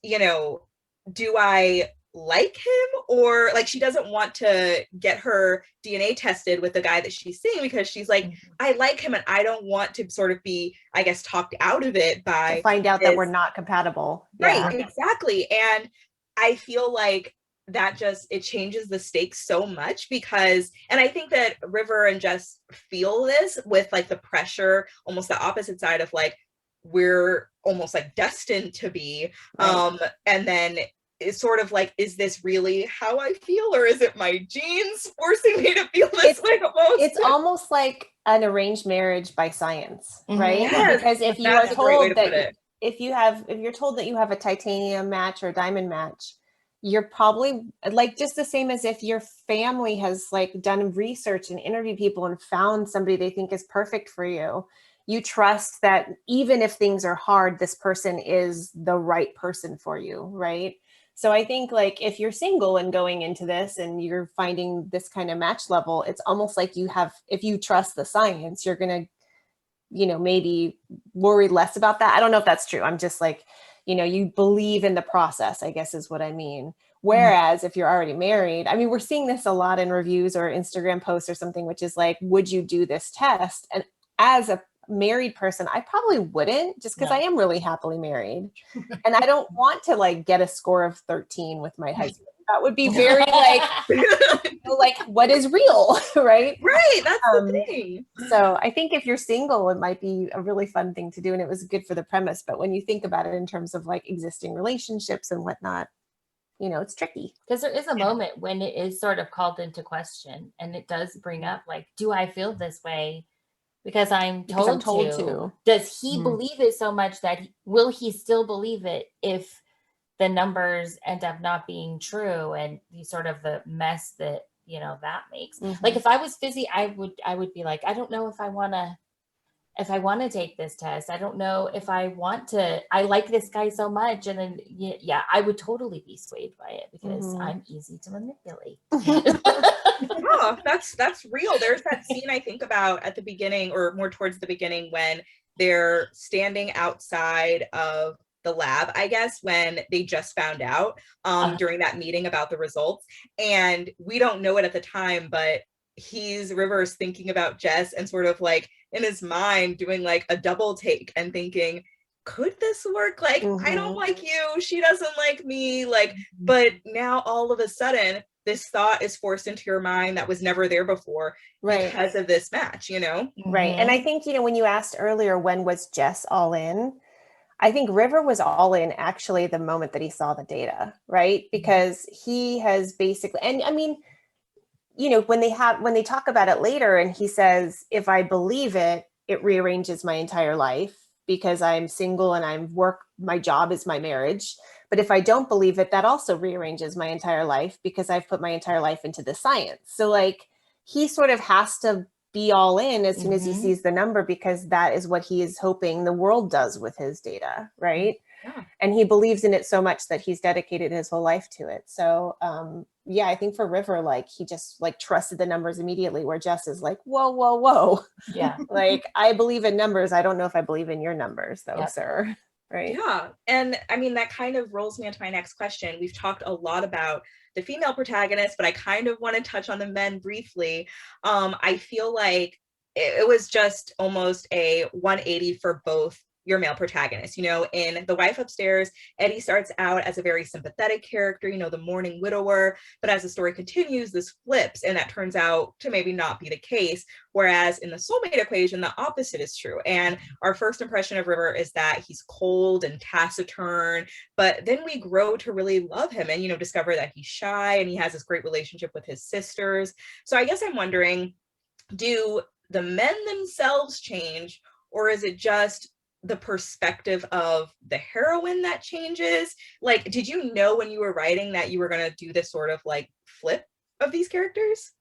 you know, do I like him? Or like, she doesn't want to get her DNA tested with the guy that she's seeing, because she's like, I like him and I don't want to sort of be, I guess, talked out of it by to find out that we're not compatible. Right, exactly. And I feel like that just, it changes the stakes so much, because, and I think that River and Jess feel this with like the pressure, almost the opposite side of like, we're almost like destined to be, and then it's sort of like, is this really how I feel, or is it my genes forcing me to feel this way almost? It's almost like an arranged marriage by science, right? Yes, because if you are told that if you're told that you have a titanium match or a diamond match, you're probably like, just the same as if your family has like done research and interviewed people and found somebody they think is perfect for you. You trust that even if things are hard, this person is the right person for you, right? So I think like, if you're single and going into this and you're finding this kind of match level, it's almost like if you trust the science, you're going to, you know, maybe worry less about that. I don't know if that's true. I'm just like, you know, you believe in the process, I guess is what I mean. Whereas if you're already married, I mean, we're seeing this a lot in reviews or Instagram posts or something, which is like, would you do this test? And as a married person, I probably wouldn't, just because I am really happily married. And I don't want to like get a score of 13 with my husband. That would be very like, like, what is real, right? Right, that's the thing. So I think if you're single, it might be a really fun thing to do, and it was good for the premise. But when you think about it in terms of like existing relationships and whatnot, you know, it's tricky. Because there is a moment when it is sort of called into question, and it does bring up like, do I feel this way because I'm told to? Does he believe it so much that will he still believe it if the numbers end up not being true, and the sort of the mess that, you know, that makes? Like, if I was Fizzy, I would be like, I don't know if I want to if I want to take this test. I don't know if I want to. I like this guy so much, and then yeah, I would totally be swayed by it because I'm easy to manipulate. Oh, that's real. There's that scene I think about at the beginning, or more towards the beginning, when they're standing outside of the lab, I guess, when they just found out during that meeting about the results. And we don't know it at the time, but River's thinking about Jess and sort of like in his mind doing like a double take and thinking, could this work? Like, I don't like you. She doesn't like me. Like, but now all of a sudden, this thought is forced into your mind that was never there before because of this match, you know? Right. And I think, you know, when you asked earlier, when was Jess all in? I think River was all in actually the moment that he saw the data, right? Because he has basically, and I mean, you know, when they talk about it later and he says, if I believe it, it rearranges my entire life because I'm single and my job is my marriage. But if I don't believe it, that also rearranges my entire life because I've put my entire life into the science. So like he sort of has to be all in as soon as he sees the number, because that is what he is hoping the world does with his data, right? Yeah. And he believes in it so much that he's dedicated his whole life to it. So yeah, I think for River, like he just like trusted the numbers immediately, where Jess is like, whoa. Yeah. Like I believe in numbers. I don't know if I believe in your numbers though, sir. Right. Yeah. And I mean, that kind of rolls me into my next question. We've talked a lot about the female protagonist, but I kind of want to touch on the men briefly. I feel like it was just almost a 180 for both your male protagonists. You know, in The Wife Upstairs, Eddie starts out as a very sympathetic character, you know, the mourning widower, but as the story continues, this flips, and that turns out to maybe not be the case. Whereas in the Soulmate Equation, the opposite is true. And our first impression of River is that he's cold and taciturn, but then we grow to really love him and, you know, discover that he's shy and he has this great relationship with his sisters. So I guess I'm wondering, do the men themselves change, or is it just the perspective of the heroine that changes? Like, did you know when you were writing that you were going to do this sort of like flip of these characters?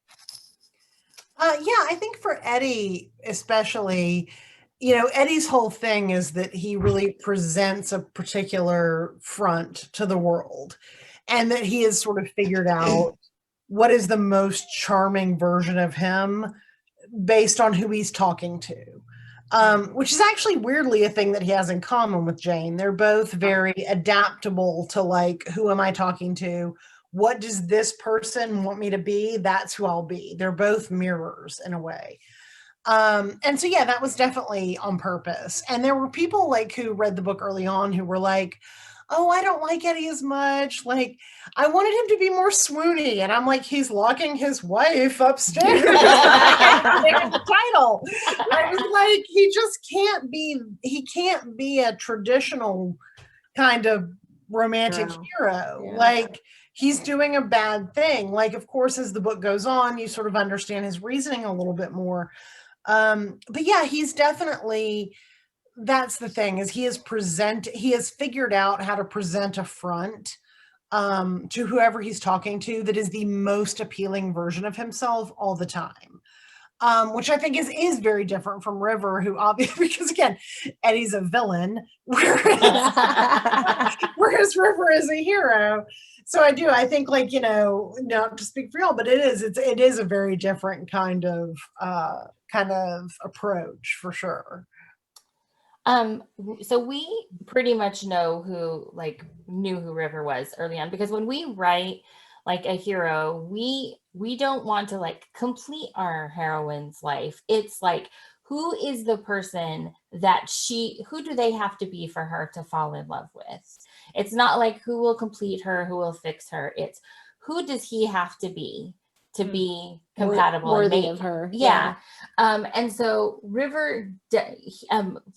Yeah, I think for Eddie, especially, you know, Eddie's whole thing is that he really presents a particular front to the world, and that he has sort of figured out what is the most charming version of him based on who he's talking to. Which is actually weirdly a thing that he has in common with Jane. They're both very adaptable to like, who am I talking to? What does this person want me to be? That's who I'll be. They're both mirrors in a way. And so, yeah, that was definitely on purpose. And there were people like who read the book early on who were like, oh, I don't like Eddie as much. Like, I wanted him to be more swoony. And I'm like, he's locking his wife upstairs. The title. I was like, he can't be a traditional kind of romantic hero. Yeah. Like, he's doing a bad thing. Like, of course, as the book goes on, you sort of understand his reasoning a little bit more. But yeah, he's definitely, that's the thing, is he has figured out how to present a front to whoever he's talking to that is the most appealing version of himself all the time. Which I think is very different from River, who obviously, because again, Eddie's a villain, whereas River is a hero. So I think, like, you know, not to speak for y'all, but it is a very different kind of approach for sure. So we pretty much knew who River was early on, because when we write like a hero, we don't want to like complete our heroine's life. It's like, who is the person that who do they have to be for her to fall in love with? It's not like who will complete her, who will fix her. It's who does he have to be compatible, worthy of her. Yeah. And so River,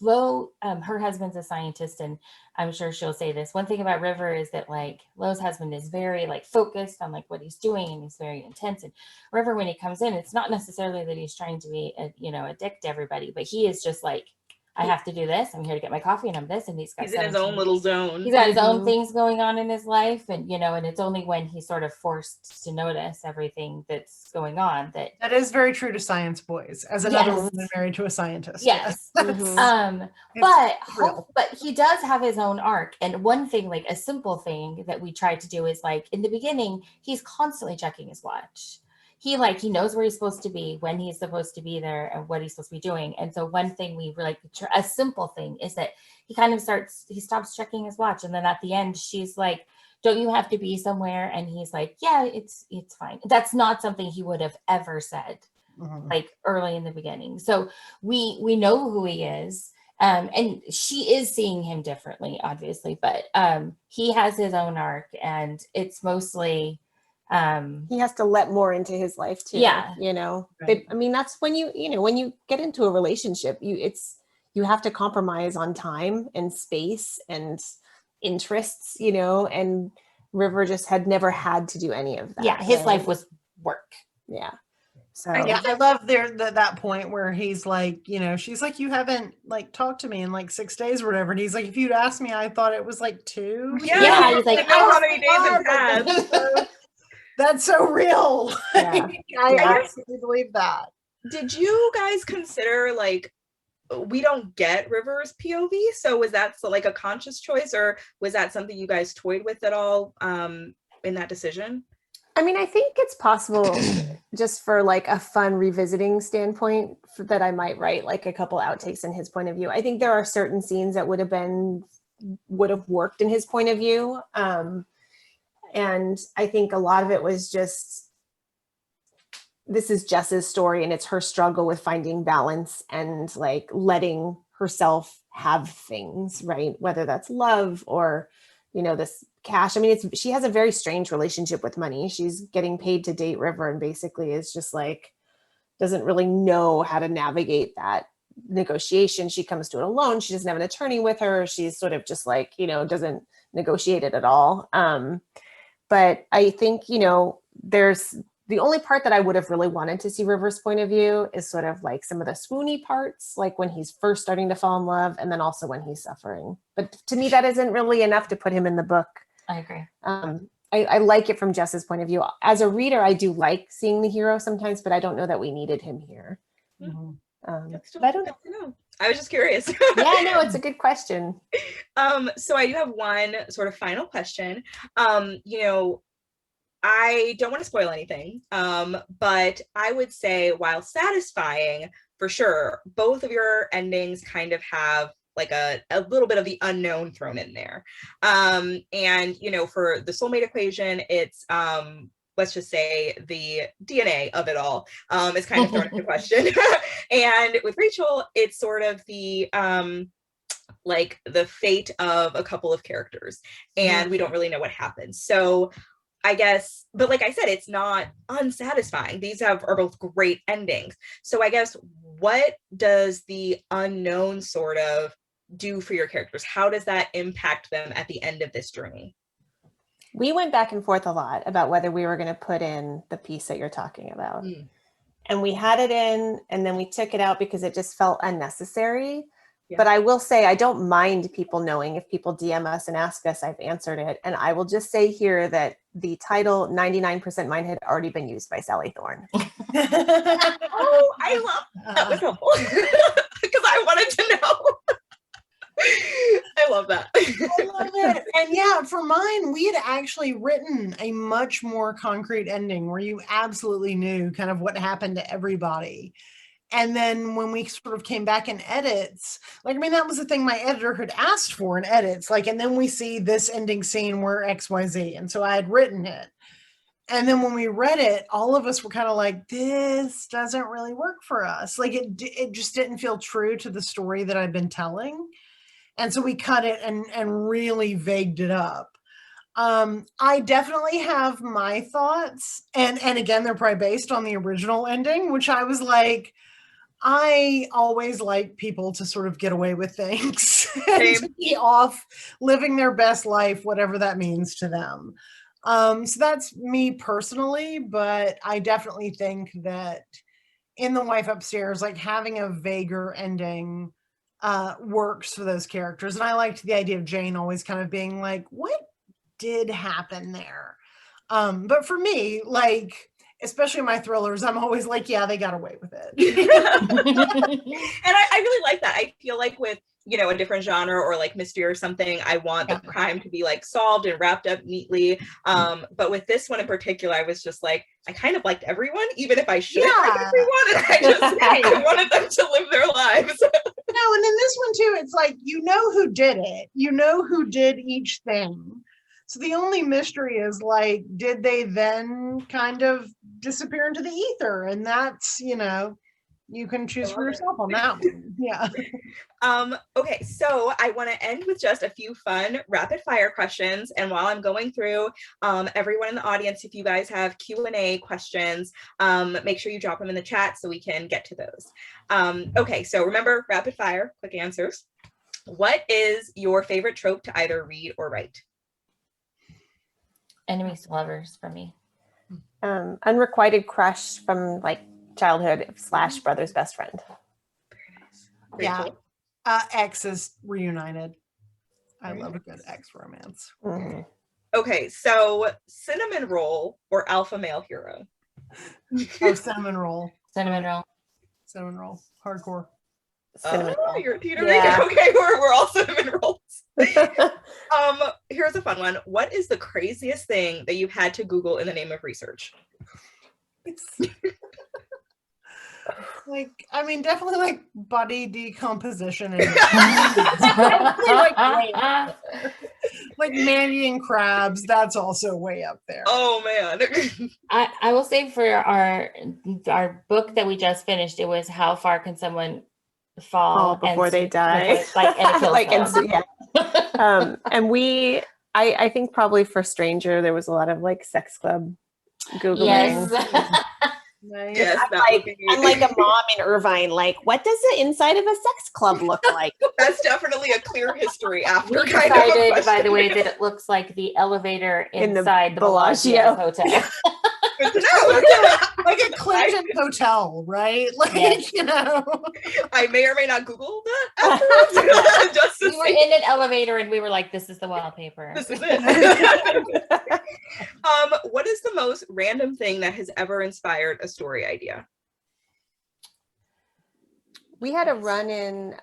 Lo, her husband's a scientist, and I'm sure she'll say this. One thing about River is that like Lo's husband is very like focused on like what he's doing, and he's very intense. And River, when he comes in, it's not necessarily that he's trying to be a dick to everybody, but he is just like, I have to do this. I'm here to get my coffee, and I'm this, and he's got He's in his 17 own little zone. He's got his own Mhm. things going on in his life, and and it's only when he's sort of forced to notice everything that's going on that That is very true to science boys, as another Yes. woman married to a scientist. yes. Mhm. It's real. But he does have his own arc. And one thing, like a simple thing that we tried to do is like in the beginning, he's constantly checking his watch. He knows where he's supposed to be, when he's supposed to be there, and what he's supposed to be doing. And so one thing we were like, a simple thing is that he stops checking his watch, and then at the end she's like, don't you have to be somewhere? And he's like, yeah, it's fine. That's not something he would have ever said Mhm. like early in the beginning. So we know who he is. And she is seeing him differently, obviously, but he has his own arc, and it's mostly He has to let more into his life too. Yeah. Right. I mean, that's when when you get into a relationship, you have to compromise on time and space and interests, and River just had never had to do any of that. yeah, his right? life was work. Yeah. So Yeah, I love that point where he's like, she's like, you haven't like talked to me in like 6 days or whatever. And he's like, if you'd asked me, I thought it was like 2. Yeah, he's like, I know how many days have God, passed. that's so real. Yeah. I Yeah. absolutely believe that. Did you guys consider like we don't get River's POV? So was that like a conscious choice, or was that something you guys toyed with at all in that decision? I mean, I think it's possible just for like a fun revisiting standpoint that I might write like a couple outtakes in his point of view. I think there are certain scenes that would have worked in his point of view. And I think a lot of it was just, this is Jess's story, and it's her struggle with finding balance and like letting herself have things, right? Whether that's love or, this cash. I mean, she has a very strange relationship with money. She's getting paid to date River, and basically is just like, doesn't really know how to navigate that negotiation. She comes to it alone. She doesn't have an attorney with her. She's sort of just like, doesn't negotiate it at all. But I think, there's the only part that I would have really wanted to see River's point of view is sort of like some of the swoony parts, like when he's first starting to fall in love, and then also when he's suffering. But to me, that isn't really enough to put him in the book. I agree. I like it from Jess's point of view. As a reader, I do like seeing the hero sometimes, but I don't know that we needed him here. Mhm. But I don't know. I was just curious. Yeah, no, it's a good question. So I do have one sort of final question. I don't want to spoil anything, but I would say, while satisfying for sure, both of your endings kind of have like a little bit of the unknown thrown in there. And for the Soulmate Equation, it's let's just say the DNA of it all is kind of thrown into question. And with Rachel, it's sort of the like the fate of a couple of characters, and we don't really know what happens. So I guess, but like I said, it's not unsatisfying. These are both great endings. So I guess, what does the unknown sort of do for your characters? How does that impact them at the end of this journey? We went back and forth a lot about whether we were going to put in the piece that you're talking about. And we had it in, and then we took it out because it just felt unnecessary. Yeah. But I will say, I don't mind people knowing. If people DM us and ask us, I've answered it. And I will just say here that the title 99% Mine had already been used by Sally Thorne. Oh, I love that. Was helpful because I wanted to know. I love that. I love it. And yeah, for mine, we had actually written a much more concrete ending where you absolutely knew kind of what happened to everybody. And then when we sort of came back in edits, like, I mean, that was the thing my editor had asked for in edits. Like, and then we see this ending scene where XYZ. And so I had written it. And then when we read it, all of us were kind of like, this doesn't really work for us. Like, it just didn't feel true to the story that I've been telling. And so we cut it and really vagued it up. I definitely have my thoughts. And again, they're probably based on the original ending, which I was like, I always like people to sort of get away with things and to be off living their best life, whatever that means to them. So that's me personally, but I definitely think that in The Wife Upstairs, like having a vaguer ending works for those characters. And I liked the idea of Jane always kind of being like, what did happen there? But for me, like, especially in my thrillers, I'm always like, yeah, they got away with it. And I really like that. I feel like with, you know, a different genre or like mystery or something, I want the crime to be like solved and wrapped up neatly. But with this one in particular, I was just like, I kind of liked everyone, even if I shouldn't like everyone. And I wanted them to live their lives. No, and in this one too, it's like, you know who did it. You know who did each thing. So the only mystery is like, did they then kind of disappear into the ether? And that's, you know, you can choose for yourself on that one. Yeah. Okay, so I want to end with just a few fun rapid fire questions. And while I'm going through, everyone in the audience, if you guys have Q&A questions, make sure you drop them in the chat so we can get to those. Okay, so remember, rapid fire, quick answers. What is your favorite trope to either read or write? Enemies to lovers for me. Unrequited crush from like childhood / brother's best friend. Yeah. Exes reunited. I love a good ex romance. Mm-hmm. Okay, so cinnamon roll or alpha male hero? Oh, cinnamon roll. Cinnamon roll. Cinnamon roll. Hardcore. Cinnamon roll. You're teetering. Yeah. Okay, we're all cinnamon rolls. Here's a fun one. What is the craziest thing that you've had to Google in the name of research? Like, I mean, definitely like body decomposition and like man-eating crabs. That's also way up there. Oh man. I will say for our book that we just finished, it was how far can someone fall before they die? Like, and it kills like, them. yeah. And I think probably for Stranger, there was a lot of like sex club Googling. Yes. Nice. Yes, I'm like a mom in Irvine. Like, what does the inside of a sex club look like? That's definitely a clear history after We kind of a decided, by question. the way, that it looks like the elevator In the inside the Bellagio. Hotel. Good to know. Like a Clinton hotel, right? Like, Yes. you know. I may or may not Google that afterwards. Just to We were see. in an elevator and we were like, this is the wallpaper. This is it. What is the most random thing that has ever inspired a story idea? We had a run-in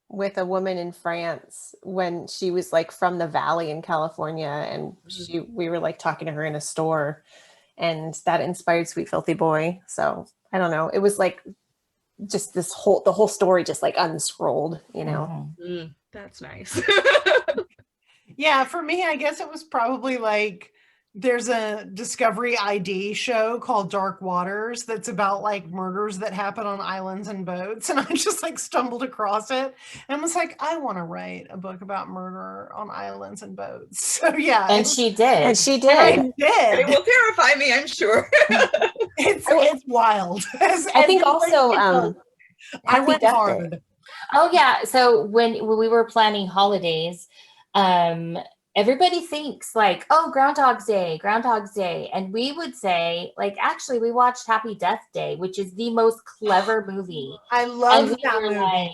with a woman in France when she was like from the Valley in California, and we were like talking to her in a store, and that inspired Sweet Filthy Boy. So I don't know. It was like just the whole story just like unscrolled, you know. That's nice. Yeah, for me, I guess it was probably like there's a Discovery ID show called Dark Waters that's about like murders that happen on islands and boats. And I just like stumbled across it and was like, I want to write a book about murder on islands and boats. So yeah. And she did. And she did. I And it did. will terrify me, I'm sure. It's wild. I think also I Happy went Death Day. hard. Oh yeah. So when we were planning holidays, everybody thinks like, oh, Groundhog's Day. And we would say, like, actually, we watched Happy Death Day, which is the most clever movie. I And love we that were movie. like,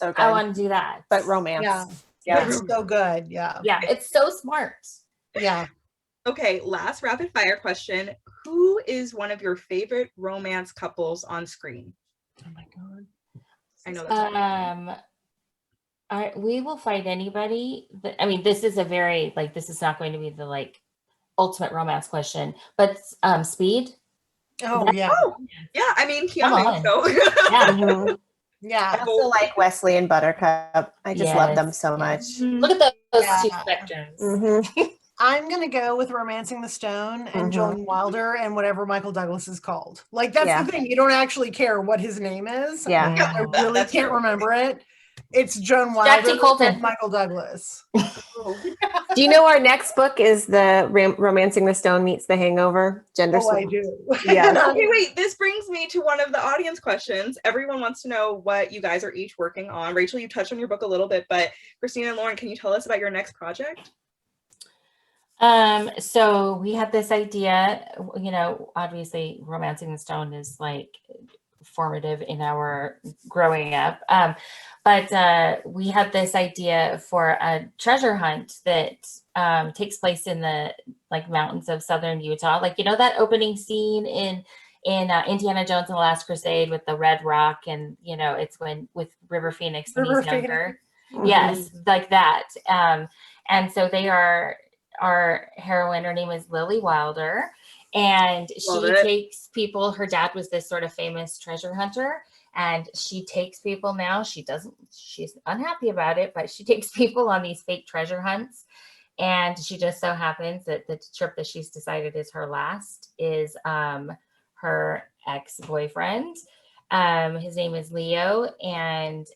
So good. I want to do that. But romance. Yeah. Yeah. It's so good. Yeah. Yeah, it's so smart. Yeah. Okay, last rapid fire question. Who is one of your favorite romance couples on screen? Oh my God. I know that's We will fight anybody. I mean, this is a very like, this is not going to be the like ultimate romance question, but Speed. Oh yeah. yeah, I mean Come Keanu. on. So Yeah. Mhm. Yeah. I also like Wesley and Buttercup. I just love them Yes. so much. Look at those Yeah. two spectrums. Mhm. I'm gonna go with Romancing the Stone and Mhm. Joan Wilder and whatever Michael Douglas is called. Like that's Yeah. the thing. You don't actually care what his name is. Yeah. Yeah. I really That's can't true. remember it. It's Joan Jack T. Wilder Colton. and Michael Douglas. Do you know our next book is the Romancing the Stone meets The Hangover? Gender Oh, I swap. do. Yeah. okay, wait, this brings me to one of the audience questions. Everyone wants to know what you guys are each working on. Rachel, you touched on your book a little bit, but Christina and Lauren, can you tell us about your next project? So we had this idea, you know, obviously Romancing the Stone is like formative in our growing up. But we had this idea for a treasure hunt that takes place in the like mountains of southern Utah. Like, you know, that opening scene in Indiana Jones and the Last Crusade with the red rock, and you know, it's when with River Phoenix when River he's younger. Mhm. Yes, like that. And so our heroine, her name is Lily Wilder, and Love she it. takes people. Her dad was this sort of famous treasure hunter, and she takes people now. She's unhappy about it, but she takes people on these fake treasure hunts. And she just so happens that the trip that she's decided is her last is her ex-boyfriend. His name is Leo, and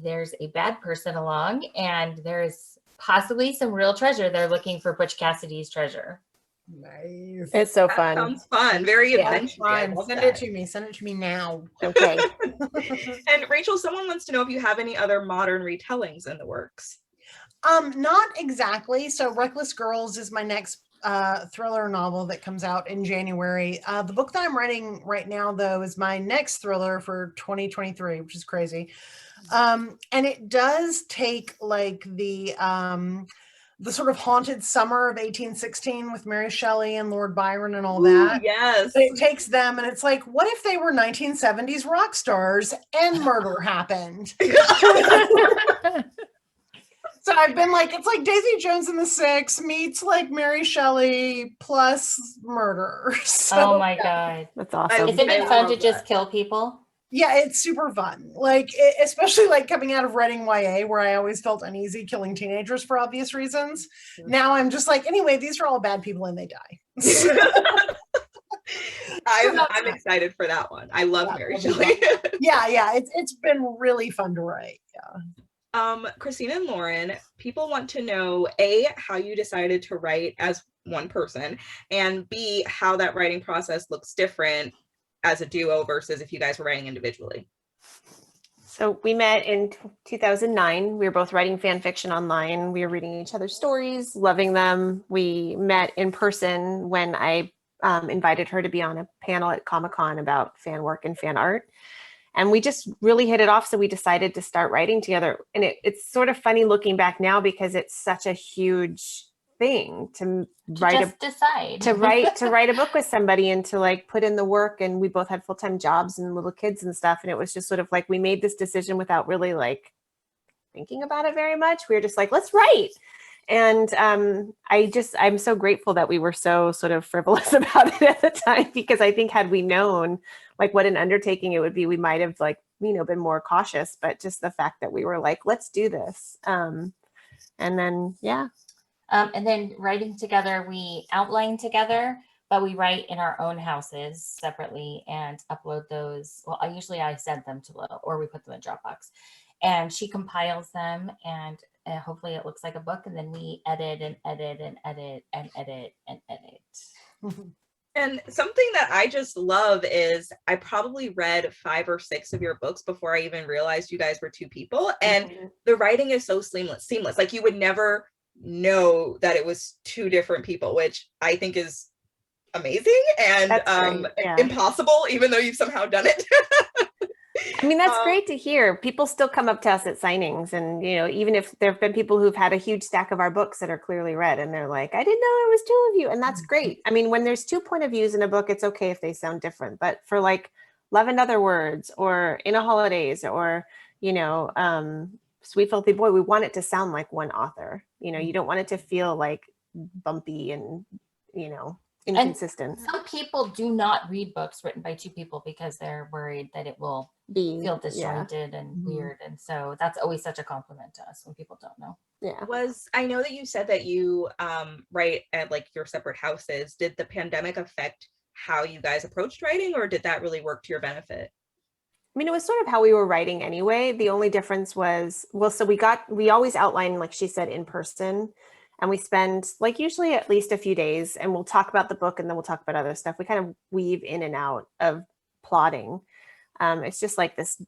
there's a bad person along, and there's possibly some real treasure. They're looking for Butch Cassidy's treasure. Nice. It's so That fun. sounds fun. Very Yeah. adventurous. I Fine. love Send that. it to me. Send it to me now. Okay. And Rachel, someone wants to know if you have any other modern retellings in the works. Not exactly. So Reckless Girls is my next thriller novel that comes out in January. The book that I'm writing right now, though, is my next thriller for 2023, which is crazy. And it does take like the sort of haunted summer of 1816 with Mary Shelley and Lord Byron and all that. Ooh, yes. But it takes them and it's like, what if they were 1970s rock stars and murder happened? So I've been like, it's like Daisy Jones and the Six meets like Mary Shelley plus murder. So Oh my God. That's awesome. Isn't I it fun love to just that. kill people? yeah, it's super fun. Like, especially like coming out of writing YA, where I always felt uneasy killing teenagers for obvious reasons. Now I'm just like, anyway, these are all bad people and they die. I'm excited for that one. I love Mary that'll be Shelley. yeah, it's been really fun to write. Yeah. Christina and Lauren, people want to know A, how you decided to write as one person, and B, how that writing process looks different as a duo versus if you guys were writing individually. So we met in 2009. We were both writing fan fiction online. We were reading each other's stories, loving them. We met in person when I invited her to be on a panel at Comic-Con about fan work and fan art. And we just really hit it off. So we decided to start writing together. And it's sort of funny looking back now because it's such a huge thing to write decide to write a book with somebody and to like put in the work. And we both had full-time jobs and little kids and stuff. And it was just sort of like we made this decision without really like thinking about it very much. We were just like, let's write. And I'm so grateful that we were so sort of frivolous about it at the time, because I think had we known like what an undertaking it would be, we might have like, been more cautious, but just the fact that we were like, let's do this. And then, yeah. And then writing together, we outline together, but we write in our own houses separately and upload those. Well, I send them to Lil, or we put them in Dropbox, and she compiles them, and hopefully it looks like a book, and then we edit and edit and edit and edit and edit. And something that I just love is I probably read 5 or 6 of your books before I even realized you guys were 2 people. And the writing is so seamless. Like you would never know that it was 2 different people, which I think is amazing and impossible, even though you've somehow done it. I mean, that's great to hear. People still come up to us at signings, and even if there have been people who've had a huge stack of our books that are clearly read, and they're like, I didn't know there was 2 of you, and that's great. I mean, when there's 2 point of views in a book, it's okay if they sound different, but for like Love and Other Words or In a Holidays or Sweet Filthy Boy, we want it to sound like one author. You don't want it to feel like bumpy and inconsistent. And some people do not read books written by 2 people because they're worried that it will feel disjointed and weird. And so that's always such a compliment to us when people don't know. Yeah. I know that you said that you write at like your separate houses. Did the pandemic affect how you guys approached writing, or did that really work to your benefit? I mean, it was sort of how we were writing anyway. The only difference was, so we always outline, like she said, in person. And we spend like usually at least a few days, and we'll talk about the book and then we'll talk about other stuff. We kind of weave in and out of plotting. It's just like this,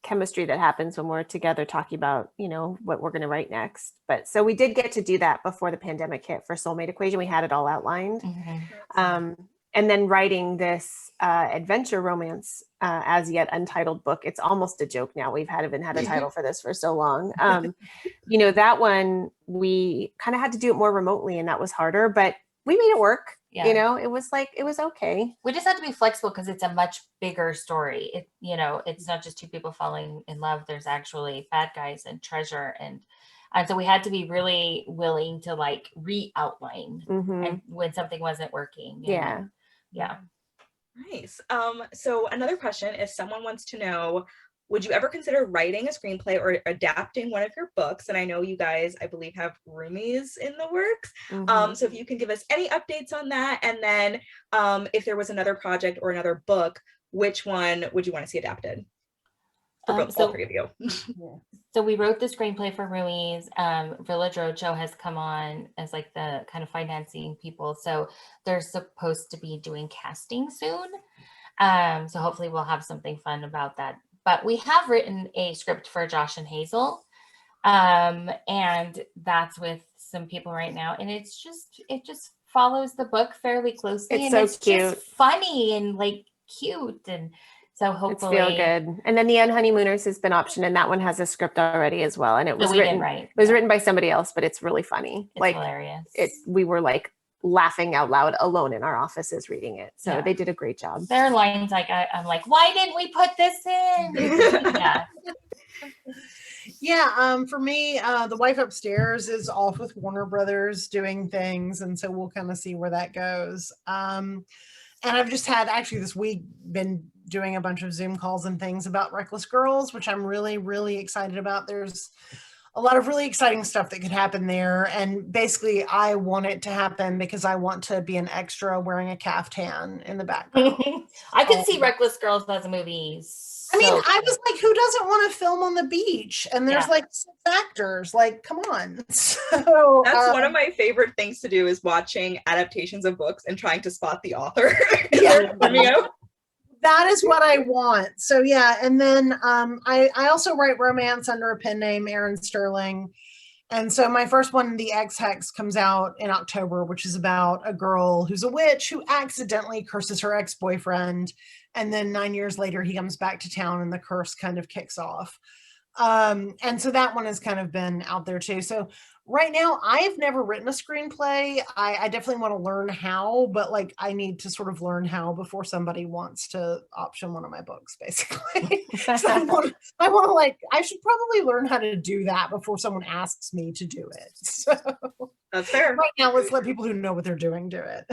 chemistry that happens when we're together talking about, what we're going to write next. But so we did get to do that before the pandemic hit for Soulmate Equation. We had it all outlined. Mm-hmm. and then writing this adventure romance as yet untitled book. It's almost a joke now. We've haven't had a title for this for so long. You know, that one, we kind of had to do it more remotely, and that was harder, but we made it work. Yeah. You know, it was okay. We just have to be flexible because it's a much bigger story. It, you know, it's not just two people falling in love. There's actually bad guys and treasure, and so we had to be really willing to like re-outline and when something wasn't working. Yeah. Yeah. Nice. So another question is, someone wants to know, would you ever consider writing a screenplay or adapting one of your books? And I know you guys, I believe, have roomies in the works. So if you can give us any updates on that, and then if there was another project or another book, which one would you want to see adapted? For both, all three of you. So we wrote the screenplay for Roomies. Village Roadshow has come on as like the kind of financing people. So they're supposed to be doing casting soon. So hopefully we'll have something fun about that. But we have written a script for Josh and Hazel. And that's with some people right now. And it just follows the book fairly closely. It's and so cute. just funny and like cute. And so hopefully it's feel good. And then The Unhoneymooners has been optioned, and that one has a script already as well. And it was written right. It was written by somebody else, but it's really funny. It's hilarious. We were like laughing out loud alone in our offices reading it. So they did a great job. There are lines like I'm like, why didn't we put this in? For me, The Wife Upstairs is off with Warner Brothers doing things, and so we'll kind of see where that goes. And I've just had actually this week been doing a bunch of Zoom calls and things about Reckless Girls, which I'm really, really excited about. There's a lot of really exciting stuff that could happen there. And basically I want it to happen because I want to be an extra wearing a caftan in the background. I could see Reckless Girls as a movie. I mean, I was like, who doesn't want to film on the beach? And there's like 6 actors, like, come on. So that's one of my favorite things to do, is watching adaptations of books and trying to spot the author. That is what I want. So yeah, and then I also write romance under a pen name, Aaron Sterling. And so my first one, The Ex-Hex, comes out in October, which is about a girl who's a witch who accidentally curses her ex-boyfriend. And then 9 years later, he comes back to town and the curse kind of kicks off. And so that one has kind of been out there too. So right now, I've never written a screenplay. I definitely want to learn how, but like I need to sort of learn how before somebody wants to option one of my books, basically. So I want to like, I should probably learn how to do that before someone asks me to do it. So that's fair. Right now, let's let people who know what they're doing do it.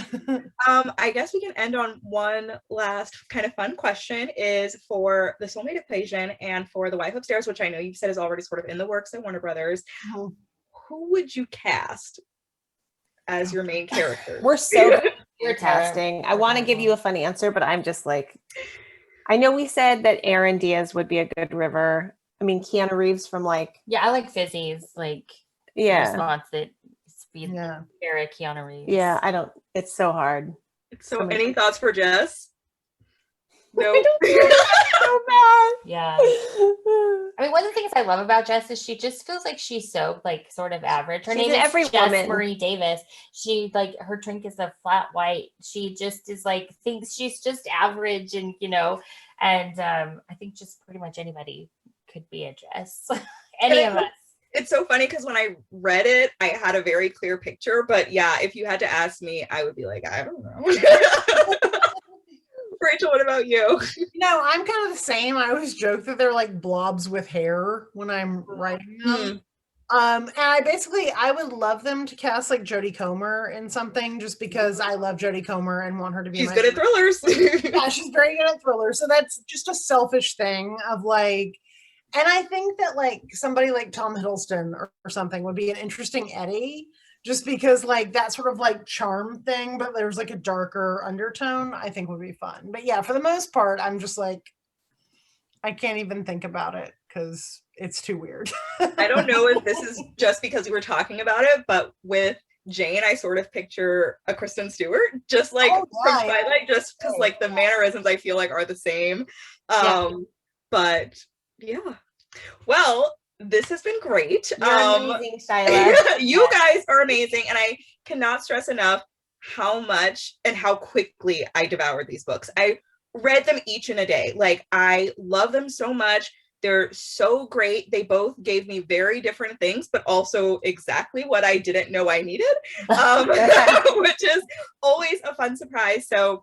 I guess we can end on one last kind of fun question, is for the Soulmate Equation and for The Wife Upstairs, which I know you've said is already sort of in the works at Warner Brothers. Who would you cast as your main character? We're so good at casting. I want to give you a fun answer, but I'm just like, I know we said that Aaron Diaz would be a good River. I mean, Keanu Reeves from like... Yeah, I like Fizzy's like response that speed era Keanu Reeves. Yeah, I don't... It's so hard. So any thoughts for Jess? No. So bad. Yeah. I mean, one of the things I love about Jess is she just feels like she's so like sort of average. Her name is Jess Marie Davis. She like, her drink is a flat white. She just is like, thinks she's just average, and and I think just pretty much anybody could be a Jess. Any of us. It's so funny because when I read it, I had a very clear picture, but yeah, if you had to ask me, I would be like, I don't know. Rachel, what about you? No, I'm kind of the same. I always joke that they're like blobs with hair when I'm writing them. And I would love them to cast like Jodie Comer in something, just because I love Jodie Comer and want her to be. She's good at thrillers. Yeah, she's very good at thrillers. So that's just a selfish thing of like, and I think that like somebody like Tom Hiddleston or something would be an interesting Eddie. Just because like that sort of like charm thing, but there's like a darker undertone, I think would be fun. But yeah, for the most part, I'm just like, I can't even think about it because it's too weird. I don't know if this is just because we were talking about it, but with Jane, I sort of picture a Kristen Stewart, just like from Twilight, just because like the mannerisms I feel like are the same. But yeah, well, this has been great. You're amazing, Shyla. You guys are amazing, and I cannot stress enough how much and how quickly I devoured these books. I read them each in a day. Like, I love them so much. They're so great. They both gave me very different things, but also exactly what I didn't know I needed, which is always a fun surprise. So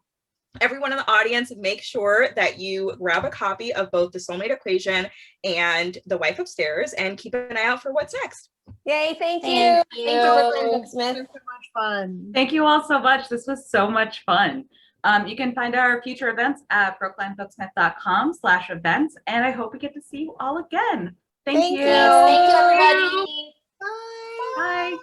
everyone in the audience, make sure that you grab a copy of both The Soulmate Equation and The Wife Upstairs, and keep an eye out for what's next. Yay, thank you. Thank Thank you, Brookline you. It's Booksmith. been so much fun. Thank you all so much. This was so much fun. You can find our future events at brooklinebooksmith.com/events, and I hope we get to see you all again. Thank Thank you. you. Thank you, everybody. Bye. Bye.